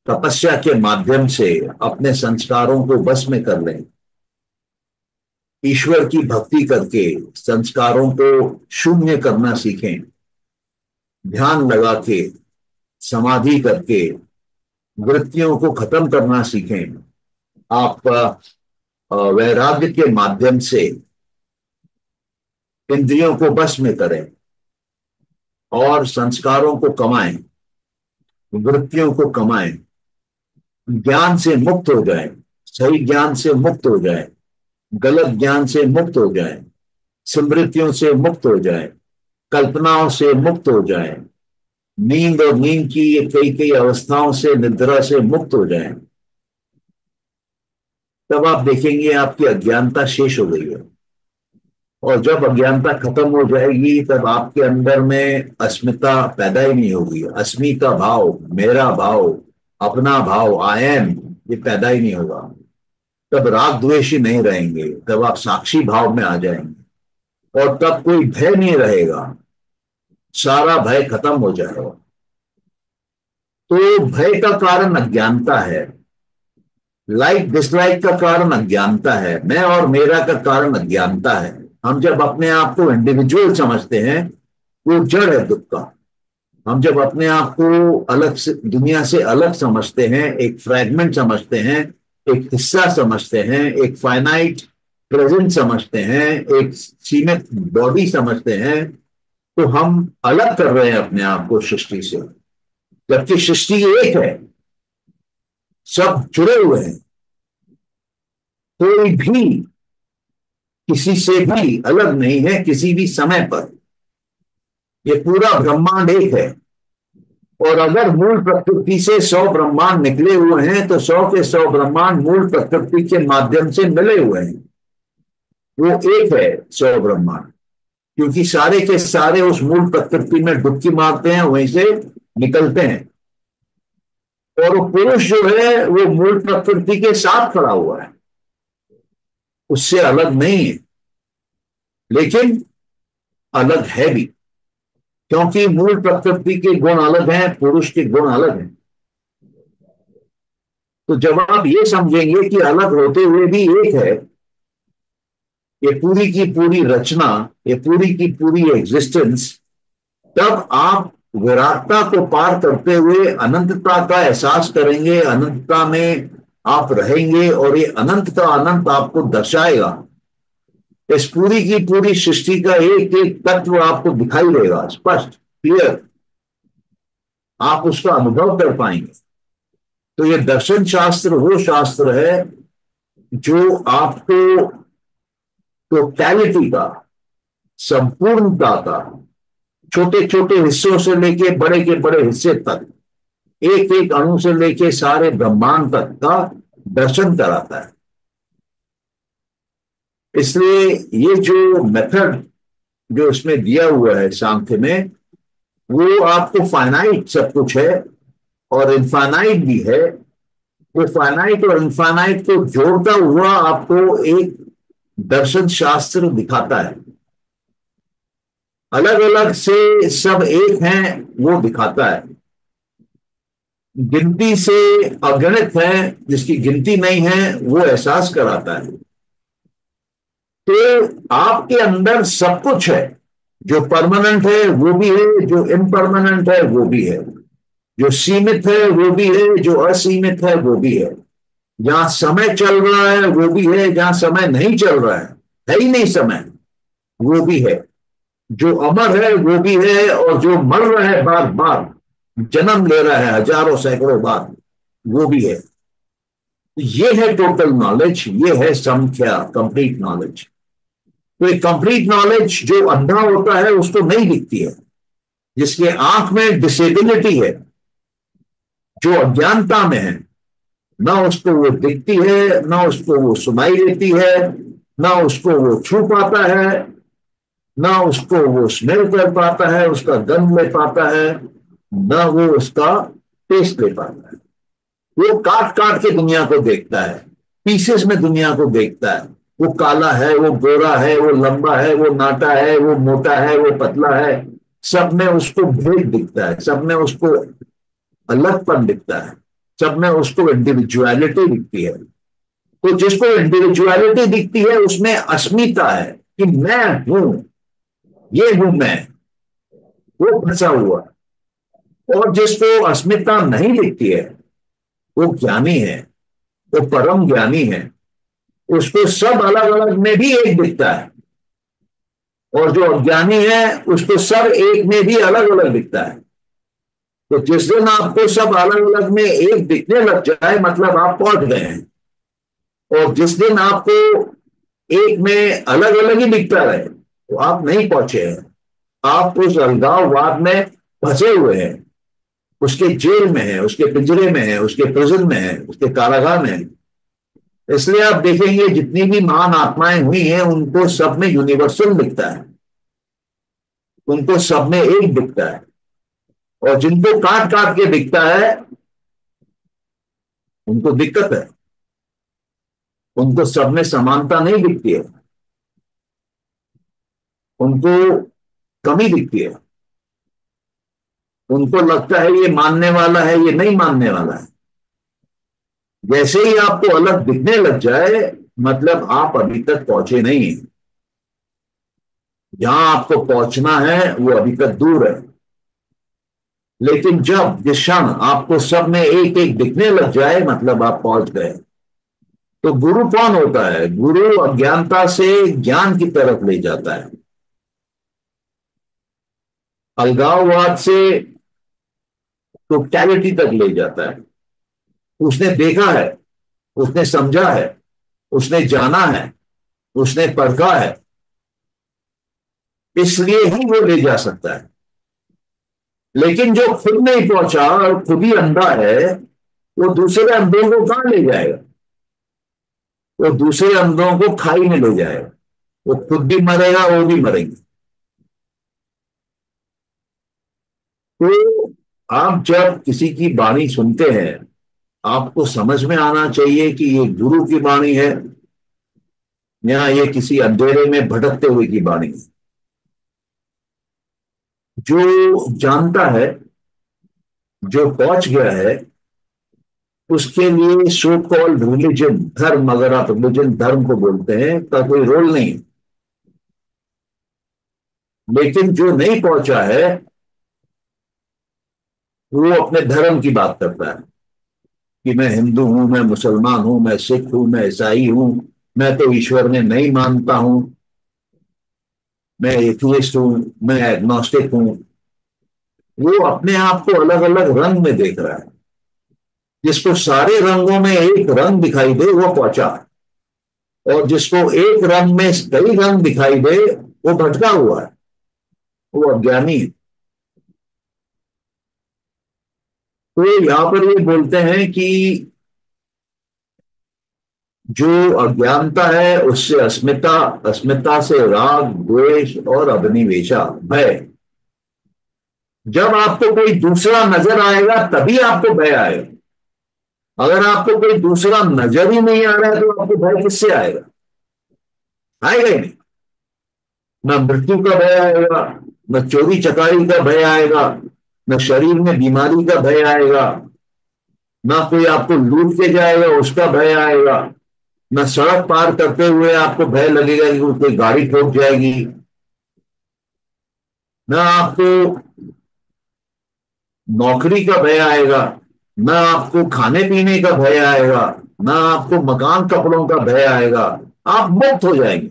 S1: तपस्या के माध्यम से अपने संस्कारों को बस में कर लें, ईश्वर की भक्ति करके संस्कारों को शून्य करना सीखें, ध्यान लगा के, समाधि करके वृत्तियों को खत्म करना सीखें, आप वैराग्य के माध्यम से इंद्रियों को बस में करें और संस्कारों को कमाएं, वृत्तियों को कमाएं, ज्ञान से मुक्त हो जाएं, सही ज्ञान से मुक्त हो जाएं, गलत ज्ञान से मुक्त हो जाएं, स्मृतियों से मुक्त हो जाएं, कल्पनाओं से मुक्त हो जाएं, नींद और नींद की ये कई कई अवस्थाओं से, निद्रा से मुक्त हो जाएं। तब आप देखेंगे आपकी अज्ञानता शेष हो गई है, और जब अज्ञानता खत्म हो जाएगी तब आपके अंदर में अस्मिता पैदा ही नहीं होगी। अस्मि का भाव, मेरा भाव, अपना भाव, आई एम, ये पैदा ही नहीं होगा। तब राग द्वेष ही नहीं रहेंगे, तब आप साक्षी भाव में आ जाएंगे, और तब कोई भय नहीं रहेगा, सारा भय खत्म हो जाएगा। तो भय का कारण अज्ञानता है, लाइक डिसलाइक का कारण अज्ञानता है, मैं और मेरा का कारण अज्ञानता है। हम जब अपने आप को इंडिविजुअल समझते हैं, वो जड़ है दुख का। हम जब अपने आप को अलग से, दुनिया से अलग समझते हैं, एक फ्रैगमेंट समझते हैं, एक हिस्सा समझते हैं, एक फाइनाइट प्रेजेंट समझते हैं, एक सीमित बॉडी समझते हैं, तो हम अलग कर रहे हैं अपने आप को सृष्टि से। जबकि सृष्टि एक है, सब जुड़े हुए हैं, कोई भी किसी से भी अलग नहीं है किसी भी समय पर। ये पूरा ब्रह्मांड एक है, और अगर मूल प्रकृति से 100 ब्रह्मांड निकले हुए हैं, तो 100 के 100 ब्रह्मांड मूल प्रकृति के माध्यम से मिले हुए हैं। वो एक है 100 ब्रह्मांड, क्योंकि सारे के सारे उस मूल प्रकृति में डुबकी मारते हैं, वहीं से निकलते हैं। और वो पुरुष जो है वो मूल प्रकृति के साथ खड़ा हुआ है, उससे अलग नहीं है, लेकिन अलग है भी, क्योंकि मूल प्रकृति के गुण अलग हैं, पुरुष के गुण अलग हैं। तो जब आप ये समझेंगे कि अलग होते हुए भी एक है, ये पूरी की पूरी रचना, ये पूरी की पूरी एग्जिस्टेंस, तब आप विराटता को पार करते हुए अनंतता का एहसास करेंगे, अनंतता में आप रहेंगे, और ये अनंत का अनंत आपको दर्शाएगा। इस पूरी की पूरी सृष्टि का एक एक तत्व आपको दिखाई देगा, स्पष्ट, क्लियर, आप उसका अनुभव कर पाएंगे। तो ये दर्शन शास्त्र वो शास्त्र है जो आपको टोटैलिटी का, संपूर्णता का, छोटे छोटे हिस्सों से लेके बड़े के बड़े हिस्से तक, एक एक अणु से लेके सारे ब्रह्मांड तक का दर्शन कराता है। इसलिए ये जो मेथड जो इसमें दिया हुआ है सांख्य में, वो आपको फाइनाइट सब कुछ है और इनफाइनाइट भी है। वो फाइनाइट और इनफाइनाइट को जोड़ता हुआ आपको एक दर्शन शास्त्र दिखाता है। अलग अलग से सब एक हैं वो दिखाता है, गिनती से अगणित है जिसकी गिनती नहीं है वो एहसास कराता है। तो आपके अंदर सब कुछ है, जो परमानेंट है वो भी है, जो इम्परमानेंट है वो भी है, जो सीमित है वो भी है, जो असीमित है वो भी है, जहां समय चल रहा है वो भी है, जहां समय नहीं चल रहा है ही नहीं समय, वो भी है, जो अमर है वो भी है, और जो मर रहा है बार बार, जन्म ले रहा है हजारों सैकड़ों बार, वो भी है। ये है टोटल नॉलेज, ये है संख्या, कंप्लीट नॉलेज। तो एक कंप्लीट नॉलेज जो अंधा होता है उसको नहीं दिखती है, जिसके आंख में डिसेबिलिटी है, जो अज्ञानता में है, ना उसको वो दिखती है, ना उसको वो सुनाई देती है, ना उसको वो छू पाता है, ना उसको वो स्मेल कर पाता है, उसका गंध ले पाता है, ना वो उसका टेस्ट ले पाता है। वो काट काट के दुनिया को देखता है, पीसेस में दुनिया को देखता है। वो काला है, वो गोरा है, वो लंबा है, वो नाटा है, वो मोटा है, वो पतला है, सब में उसको भेद दिखता है, सब में उसको अलगपन दिखता है, सब में उसको इंडिविजुअलिटी दिखती है। तो जिसको इंडिविजुअलिटी दिखती है उसमें अस्मिता है कि मैं हूं, ये हूं मैं, वो फंसा हुआ है। और जिसको अस्मिता नहीं दिखती है वो ज्ञानी है, वो परम ज्ञानी है, उसको सब अलग अलग में भी एक दिखता है। और जो अज्ञानी है उसको सब एक में भी अलग अलग दिखता है। तो जिस दिन आपको सब अलग अलग में एक दिखने लग जाए मतलब आप पहुंच गए हैं। और जिस दिन आपको एक में अलग अलग ही दिखता रहे तो आप नहीं पहुंचे हैं, आप उस अलगाववाद में फंसे हुए हैं, उसके जेल में है, उसके पिंजरे में है, उसके प्रिजन में है, उसके कारागार में है। इसलिए आप देखेंगे जितनी भी महान आत्माएं हुई हैं उनको सब में यूनिवर्सल दिखता है, उनको सब में एक दिखता है। और जिनको काट काट के दिखता है उनको दिक्कत है, उनको सब में समानता नहीं दिखती है, उनको कमी दिखती है, उनको लगता है ये मानने वाला है, ये नहीं मानने वाला है। जैसे ही आपको अलग दिखने लग जाए मतलब आप अभी तक पहुंचे नहीं हैं, जहां आपको पहुंचना है वो अभी तक दूर है। लेकिन जब जिस क्षण आपको सब में एक एक दिखने लग जाए मतलब आप पहुंच गए। तो गुरु कौन होता है? गुरु अज्ञानता से ज्ञान की तरफ ले जाता है, अलगाववाद से टोटैलिटी तक ले जाता है। उसने देखा है, उसने समझा है, उसने जाना है, उसने परखा है, इसलिए ही वो ले जा सकता है। लेकिन जो खुद नहीं पहुंचा और खुद ही अंधा है वो दूसरे अंधों को कहां ले जाएगा? वो दूसरे अंधों को खाई में ले जाएगा, वो खुद भी मरेगा, वो भी मरेंगे। तो आप जब किसी की वाणी सुनते हैं आपको समझ में आना चाहिए कि ये गुरु की वाणी है या ये किसी अंधेरे में भटकते हुए की वाणी है। जो जानता है, जो पहुंच गया है, उसके लिए सो कॉल्ड रिलीजन, धर्म, अगर आप रिलीजन धर्म को बोलते हैं, का कोई रोल नहीं है। लेकिन जो नहीं पहुंचा है, वो अपने धर्म की बात करता है कि मैं हिंदू हूं, मैं मुसलमान हूं, मैं सिख हूं, मैं ईसाई हूं, मैं तो ईश्वर में नहीं मानता हूं, मैं एथियस्ट हूं, मैं एग्नोस्टिक हूं। वो अपने आप को अलग अलग रंग में देख रहा है। जिसको सारे रंगों में एक रंग दिखाई दे वो पहुंचा, और जिसको एक रंग में कई रंग दिखाई दे वो भटका हुआ है, वो अज्ञानी है। तो यहां पर ये बोलते हैं कि जो अज्ञानता है उससे अस्मिता, अस्मिता से राग द्वेष और अभिनिवेशा, भय। जब आपको कोई दूसरा नजर आएगा तभी आपको भय आएगा। अगर आपको कोई दूसरा नजर ही नहीं आ रहा है तो आपको भय किससे आएगा? आएगा ही नहीं। न मृत्यु का भय आएगा, न चोरी चकारी का भय आएगा, न शरीर में बीमारी का भय आएगा, ना कोई आपको लूट के जाएगा उसका भय आएगा, न सड़क पार करते हुए आपको भय लगेगा कि कोई गाड़ी ठोक जाएगी, ना आपको नौकरी का भय आएगा, ना आपको खाने पीने का भय आएगा, ना आपको मकान कपड़ों का भय आएगा। आप मुक्त हो जाएंगे।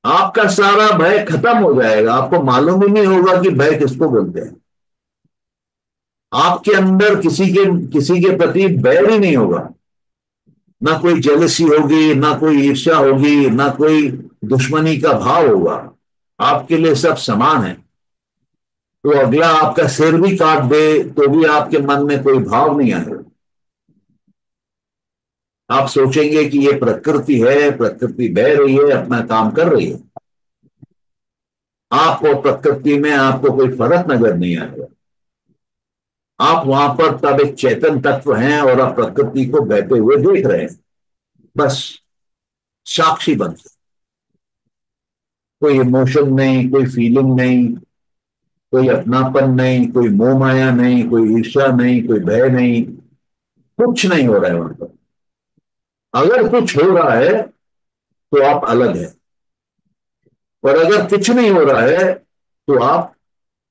S1: आपका सारा भय खत्म हो जाएगा। आपको मालूम ही नहीं होगा कि भय किसको बोलते हैं। आपके अंदर किसी के प्रति बैर ही नहीं होगा। ना कोई जेलसी होगी, ना कोई ईर्ष्या होगी, ना कोई दुश्मनी का भाव होगा। आपके लिए सब समान है। तो अगला आपका सिर भी काट दे तो भी आपके मन में कोई भाव नहीं आएगा। आप सोचेंगे कि ये प्रकृति है, प्रकृति बह रही है, अपना काम कर रही है। आप और प्रकृति में आपको कोई फर्क नजर नहीं आएगा। आप वहां पर तब एक चेतन तत्व हैं और आप प्रकृति को बहते हुए देख रहे हैं, बस साक्षी बन के। कोई इमोशन नहीं, कोई फीलिंग नहीं, कोई अपनापन नहीं, कोई मोह माया नहीं, कोई ईर्ष्या नहीं, कोई भय नहीं। कुछ नहीं हो रहा है वहां पर। अगर कुछ हो रहा है तो आप अलग है, और अगर कुछ नहीं हो रहा है तो आप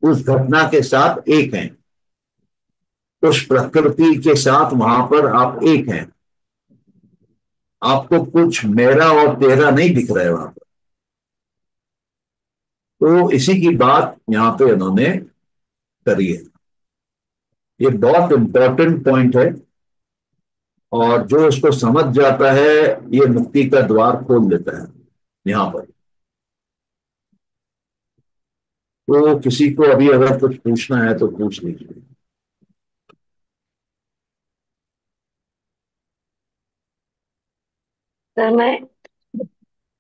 S1: उस घटना के साथ एक हैं, उस प्रकृति के साथ वहां पर आप एक हैं। आपको कुछ मेरा और तेरा नहीं दिख रहा है वहां पर। तो इसी की बात यहां पे इन्होंने करी है। ये बहुत इंपॉर्टेंट पॉइंट है, और जो इसको समझ जाता है ये मुक्ति का द्वार खोल देता है यहां पर। तो किसी को अभी अगर कुछ पूछना है तो पूछ लीजिए।
S4: सर मैं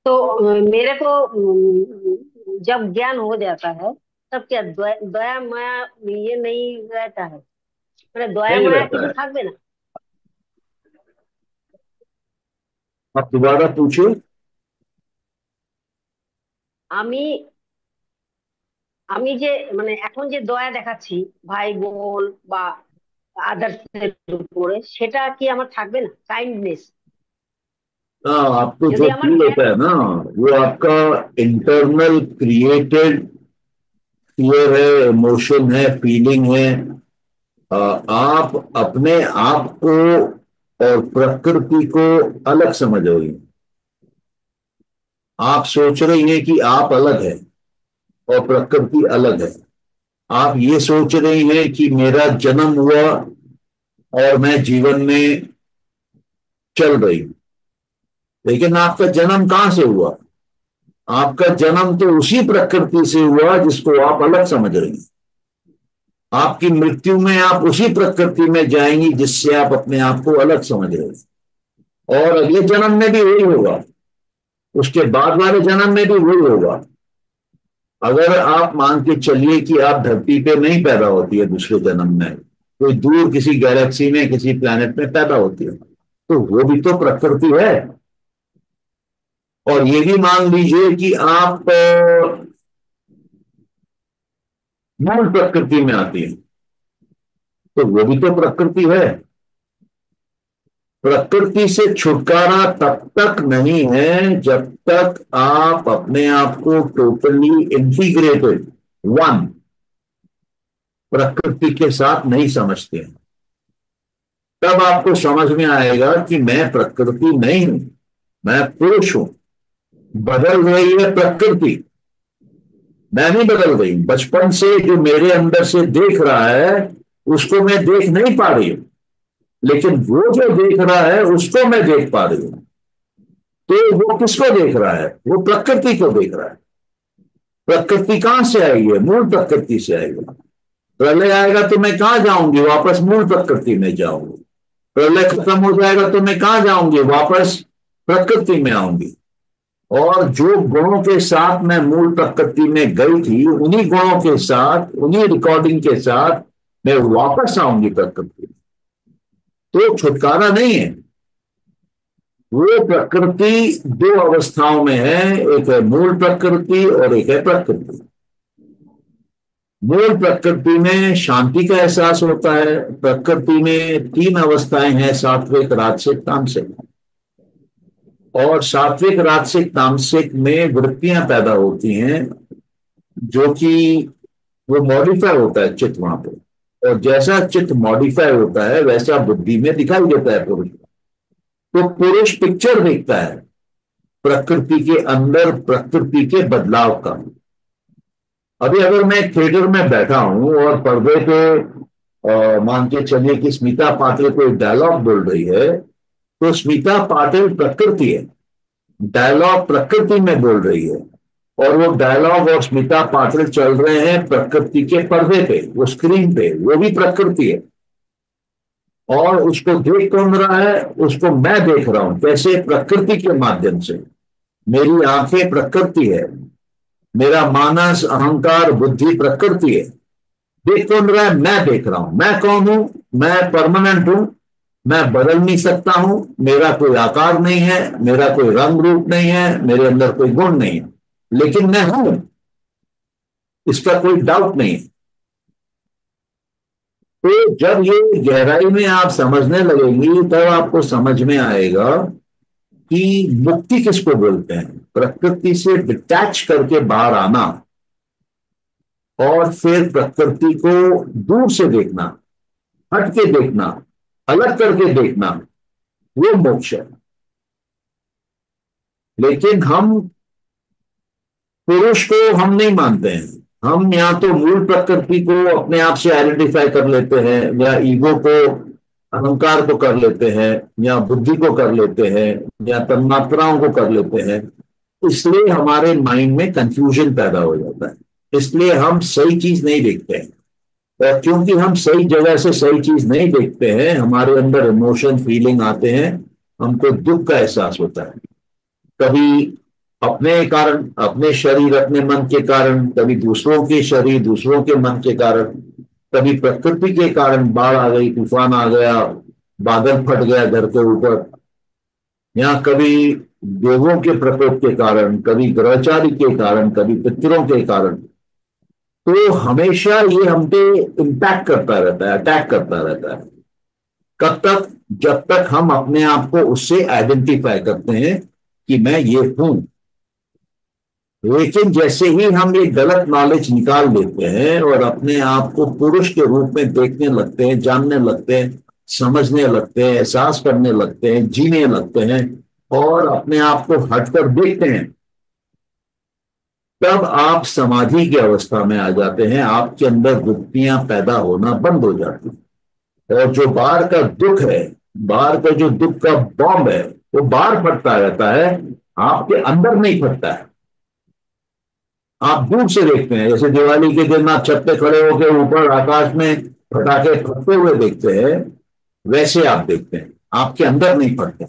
S4: तो मेरे को जब ज्ञान हो जाता है तब क्या दया माया ये नहीं रहता है? मतलब दया
S1: नहीं
S4: माया
S1: रहता
S4: কিছু
S1: है।
S4: থাকবে না?
S1: आप दोबारा पूछिए।
S4: আমি আমি যে মানে এখন যে দয়া দেখাচ্ছি ভাই বোন বা আদার্স এর উপরে, সেটা কি আমার থাকবে না কাইন্ডনেস
S1: हाँ, आपको
S4: যদি
S1: जो
S4: আমার
S1: फील
S4: জ্ঞাन
S1: होता है ना, वो आपका इंटरनल क्रिएटेड फियर है, इमोशन है, फीलिंग है। आप अपने आप को और प्रकृति को अलग समझ रही हैं। आप सोच रही हैं कि आप अलग है और प्रकृति अलग है। आप ये सोच रही हैं कि मेरा जन्म हुआ और मैं जीवन में चल रही हूं। लेकिन आपका जन्म कहां से हुआ? आपका जन्म तो उसी प्रकृति से हुआ जिसको आप अलग समझ रही हैं। आपकी मृत्यु में आप उसी प्रकृति में जाएंगी जिससे आप अपने आप को अलग समझ रहे हैं। और अगले जन्म में भी वही होगा, उसके बाद वाले जन्म में भी वही होगा। अगर आप मान के चलिए कि आप धरती पे नहीं पैदा होती है दूसरे जन्म में, कोई दूर किसी गैलेक्सी में, किसी प्लेनेट में पैदा होती है, तो वो भी तो प्रकृति है। और ये भी मान लीजिए कि आप मूल प्रकृति में आती है, तो वो भी तो प्रकृति है। प्रकृति से छुटकारा तब तक नहीं है जब तक आप अपने आप को टोटली इंटीग्रेटेड, वन, प्रकृति के साथ नहीं समझते हैं। तब आपको समझ में आएगा कि मैं प्रकृति नहीं हूं, मैं पुरुष हूं। बदल रही है प्रकृति, मैं नहीं बदल गई। बचपन से जो मेरे अंदर से देख रहा है उसको मैं देख नहीं पा रही हूं, लेकिन वो जो देख रहा है उसको मैं देख पा रही हूं। तो वो किसको देख रहा है? वो प्रकृति को देख रहा है। प्रकृति कहां से आई है? मूल प्रकृति से आएगी। प्रलय आएगा तो मैं कहां जाऊंगी? वापस मूल प्रकृति में जाऊंगी। प्रलय खत्म हो जाएगा तो मैं कहां जाऊंगी? वापस प्रकृति में आऊंगी। और जो गुणों के साथ मैं मूल प्रकृति में गई थी, उन्हीं गुणों के साथ, उन्हीं रिकॉर्डिंग के साथ मैं वापस आऊंगी प्रकृति में। तो छुटकारा नहीं है। वो प्रकृति दो अवस्थाओं में है, एक है मूल प्रकृति और एक है प्रकृति। मूल प्रकृति में शांति का एहसास होता है। प्रकृति में तीन अवस्थाएं हैं, सात्विक, राजसिक, तामसिक। और सात्विक, राजसिक, तामसिक में वृत्तियां पैदा होती हैं, जो कि वो मॉडिफाई होता है चित्त वहां पर। और जैसा चित्त मॉडिफाई होता है वैसा बुद्धि में दिखाई देता है पुरुष। तो पुरुष पिक्चर देखता है प्रकृति के अंदर, प्रकृति के बदलाव का। अभी अगर मैं थिएटर में बैठा हूं और पर्दे पे मान के चलिए कि स्मिता पाटिल कोई डायलॉग बोल रही है, तो स्मिता पाटिल प्रकृति है, डायलॉग प्रकृति में बोल रही है। और वो डायलॉग और स्मिता पाटिल चल रहे हैं प्रकृति के पर्दे पे, वो स्क्रीन पे, वो भी प्रकृति है। और उसको देख कौन रहा है? उसको मैं देख रहा हूं। कैसे? प्रकृति के माध्यम से। मेरी आंखें प्रकृति है, मेरा मानस, अहंकार, बुद्धि प्रकृति है। देख कौन रहा है? मैं देख रहा हूं। मैं कौन हूं? मैं परमानेंट हूं, मैं बदल नहीं सकता हूं, मेरा कोई आकार नहीं है, मेरा कोई रंग रूप नहीं है, मेरे अंदर कोई गुण नहीं है, लेकिन मैं हूं, इसका कोई डाउट नहीं है। तो जब ये गहराई में आप समझने लगेंगी तब आपको समझ में आएगा कि मुक्ति किसको बोलते हैं। प्रकृति से डिटैच करके बाहर आना और फिर प्रकृति को दूर से देखना, हट के देखना, अलग करके देखना, वो मोक्ष है। लेकिन हम पुरुष को हम नहीं मानते हैं। हम या तो मूल प्रकृति को अपने आप से आइडेंटिफाई कर लेते हैं, या ईगो को, अहंकार को कर लेते हैं, या बुद्धि को कर लेते हैं, या तन्मात्राओं को कर लेते हैं। इसलिए हमारे माइंड में कंफ्यूजन पैदा हो जाता है। इसलिए हम सही चीज नहीं देखते हैं। और क्योंकि हम सही जगह से सही चीज नहीं देखते हैं, हमारे अंदर इमोशन, फीलिंग आते हैं, हमको दुख का एहसास होता है। कभी अपने कारण, अपने शरीर, अपने मन के कारण, कभी दूसरों के शरीर, दूसरों के मन के कारण, कभी प्रकृति के कारण, बाढ़ आ गई, तूफान आ गया, बादल फट गया घर के ऊपर, या कभी देवों के प्रकोप के कारण, कभी ग्रहचारी के कारण, कभी पितरों के कारण। तो हमेशा ये हम पे इम्पैक्ट करता रहता है, अटैक करता रहता है। कब तक? जब तक हम अपने आप को उससे आइडेंटिफाई करते हैं कि मैं ये हूं। लेकिन जैसे ही हम ये गलत नॉलेज निकाल देते हैं और अपने आप को पुरुष के रूप में देखने लगते हैं, जानने लगते हैं, समझने लगते हैं, एहसास करने लगते हैं, जीने लगते हैं, और अपने आप को हटकर देखते हैं, तब आप समाधि की अवस्था में आ जाते हैं। आपके अंदर वृत्तियां पैदा होना बंद हो जाती है। और जो बाहर का दुख है, बाहर का जो दुख का बॉम्ब है, वो बाहर फटता रहता है, आपके अंदर नहीं फटता है। आप दूर से देखते हैं, जैसे दिवाली के दिन आप छत पे खड़े होकर ऊपर आकाश में पटाखे फटते हुए देखते हैं, वैसे आप देखते हैं, आपके अंदर नहीं फटते।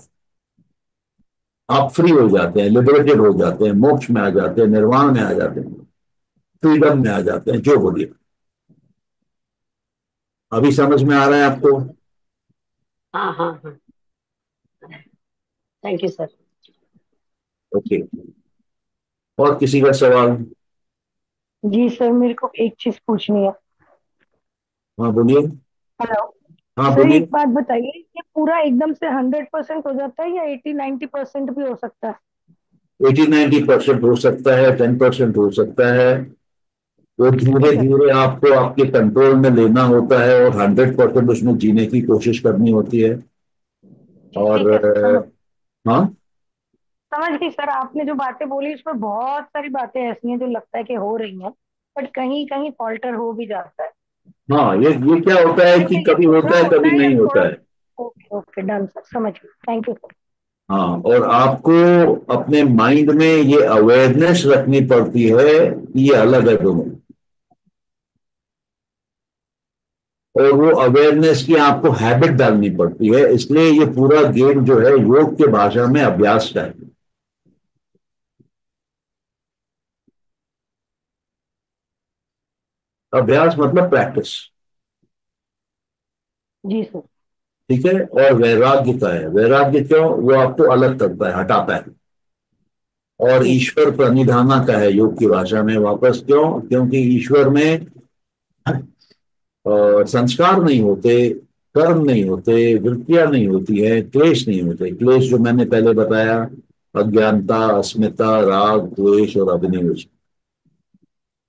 S1: आप फ्री हो जाते हैं, लिबरेटेड हो जाते हैं, मोक्ष में आ जाते हैं, निर्वाण में आ जाते हैं, फ्रीडम में आ जाते हैं, जो बोलिए। अभी समझ में आ रहा है आपको?
S4: हाँ हाँ हाँ। Thank you sir.
S1: ओके। और किसी का सवाल?
S5: जी सर, मेरे को एक चीज पूछनी है।
S1: हाँ बोलिए।
S5: हेलो।
S1: हाँ
S5: सर
S1: बोलिए।
S5: एक बात बताइए, ये पूरा एकदम से 100% हो जाता है या 80-90% भी हो सकता है?
S1: 80-90% हो सकता है, 10% हो सकता है। वो धीरे
S5: ठीक है।
S1: धीरे आपको आपके कंट्रोल में लेना होता है और 100% उसमें जीने की कोशिश करनी होती है।
S5: जी
S1: और
S5: ठीक है, समझ
S1: हाँ।
S5: समझ गई सर। आपने जो बातें बोली उसमें बहुत सारी बातें ऐसी हैं जो लगता है कि हो रही हैं, बट कहीं कहीं फॉल्टर हो भी जाता है।
S1: हाँ, ये क्या होता है
S5: ठीक
S1: कि
S5: है, ये
S1: कभी
S5: पूरा
S1: होता है
S5: होता
S1: कभी
S5: है या
S1: नहीं
S5: थोड़ा?
S1: होता है।
S5: ओके ओके, डन सर, समझ गई, थैंक यू सर।
S1: हाँ, और आपको अपने माइंड में ये अवेयरनेस रखनी पड़ती है कि ये अलग है दोनों। और वो अवेयरनेस की आपको हैबिट डालनी पड़ती है, इसलिए ये पूरा गेम जो है योग के भाषा में अभ्यास का है। अभ्यास मतलब प्रैक्टिस।
S5: जी सर।
S1: ठीक है। और वैराग्य का है। वैराग्य क्यों? वो आपको अलग करता है, हटाता है। और
S5: जी
S1: ईश्वर प्रणिधाना का है योग की भाषा में वापस। क्यों? क्योंकि ईश्वर में संस्कार नहीं होते, कर्म नहीं होते, वृत्तियां नहीं होती है, क्लेश नहीं होते। क्लेश जो मैंने पहले बताया, अज्ञानता, अस्मिता, राग, द्वेष और अभिनिवेश।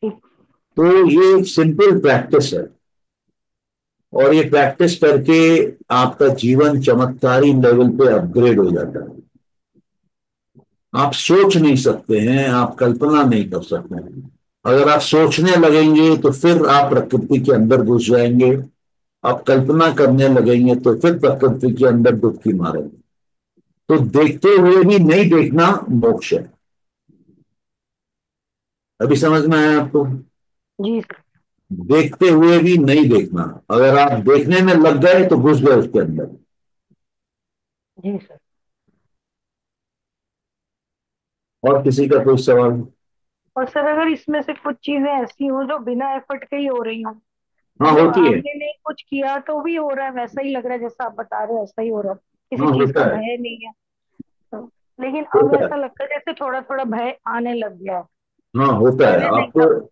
S5: ठीक।
S1: तो ये एक सिंपल प्रैक्टिस है। और ये प्रैक्टिस करके आपका जीवन चमत्कारी लेवल पे अपग्रेड हो जाता है। आप सोच नहीं सकते हैं, आप कल्पना नहीं कर सकते हैं। अगर आप सोचने लगेंगे तो फिर आप प्रकृति के अंदर घुस जाएंगे। आप कल्पना करने लगेंगे तो फिर प्रकृति के अंदर डुबकी मारेंगे। तो देखते हुए भी नहीं देखना मोक्ष है। अभी समझ में आया आपको?
S5: जी सर।
S1: देखते हुए भी नहीं देखना। अगर आप देखने में लग गए तो घुस गए उसके अंदर।
S5: जी सर।
S1: और किसी का कोई सवाल?
S5: और सर अगर इसमें से कुछ चीजें ऐसी हो जो बिना एफर्ट के ही हो रही हो,
S1: हाँ
S5: मतलब
S1: होती है।
S5: आपने नहीं कुछ किया तो भी हो रहा है, वैसा ही लग रहा है जैसा आप बता रहे हो, ऐसा ही हो रहा है, किसी
S1: हाँ
S5: चीज का
S1: होता है।
S5: भय नहीं है। तो, लेकिन अब
S1: होता है।
S5: ऐसा लगता है जैसे थोड़ा थोड़ा भय आने लग गया है।
S1: हाँ होता है।
S5: पहले नहीं
S1: आपको
S5: था।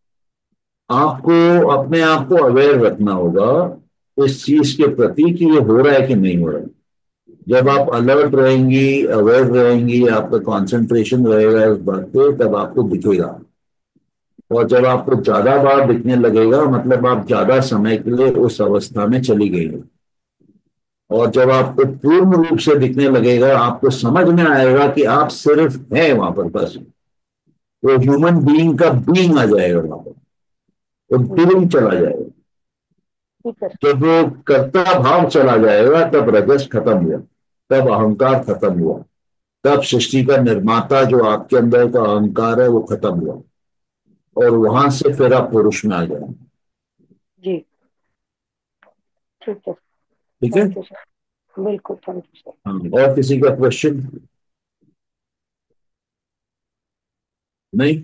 S1: आपको अपने आप को अवेयर रखना होगा इस चीज के प्रति कि ये हो रहा है कि नहीं हो रहा है। जब
S5: जी
S1: आप अलर्ट रहेंगी, अवेयर रहेंगी, आपका कंसंट्रेशन रहेगा इस बात पे, तब आपको दिखेगा। और जब आपको ज्यादा बार दिखने लगेगा मतलब आप ज्यादा समय के लिए उस अवस्था में चली गई हो। और जब आपको पूर्ण रूप से दिखने लगेगा, आपको समझ में आएगा कि आप सिर्फ हैं वहां पर बस। वो ह्यूमन बीइंग का बीइंग आ जाएगा वहां पर। वो
S5: जी।
S1: डूइंग चला जाएगा।
S5: ठीक है।
S1: जब वो कर्ता भाव चला जाएगा तब रजस खत्म हुआ। तब अहंकार खत्म हुआ। तब सृष्टि का निर्माता जो आपके अंदर का अहंकार है वो खत्म हुआ। और वहां से फिर आप पुरुष में आ जाए।
S5: जी ठीक है।
S1: ठीक है।
S5: Thank you sir. बिल्कुल, थैंक यू सर।
S1: हाँ, और किसी का क्वेश्चन? नहीं?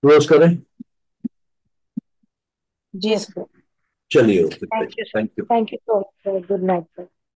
S1: क्लोज करें?
S3: जी
S5: यस
S3: सर।
S5: सर।
S1: चलिए, okay,
S5: thank you sir.
S1: Thank you.
S5: Thank you so much sir, good night sir.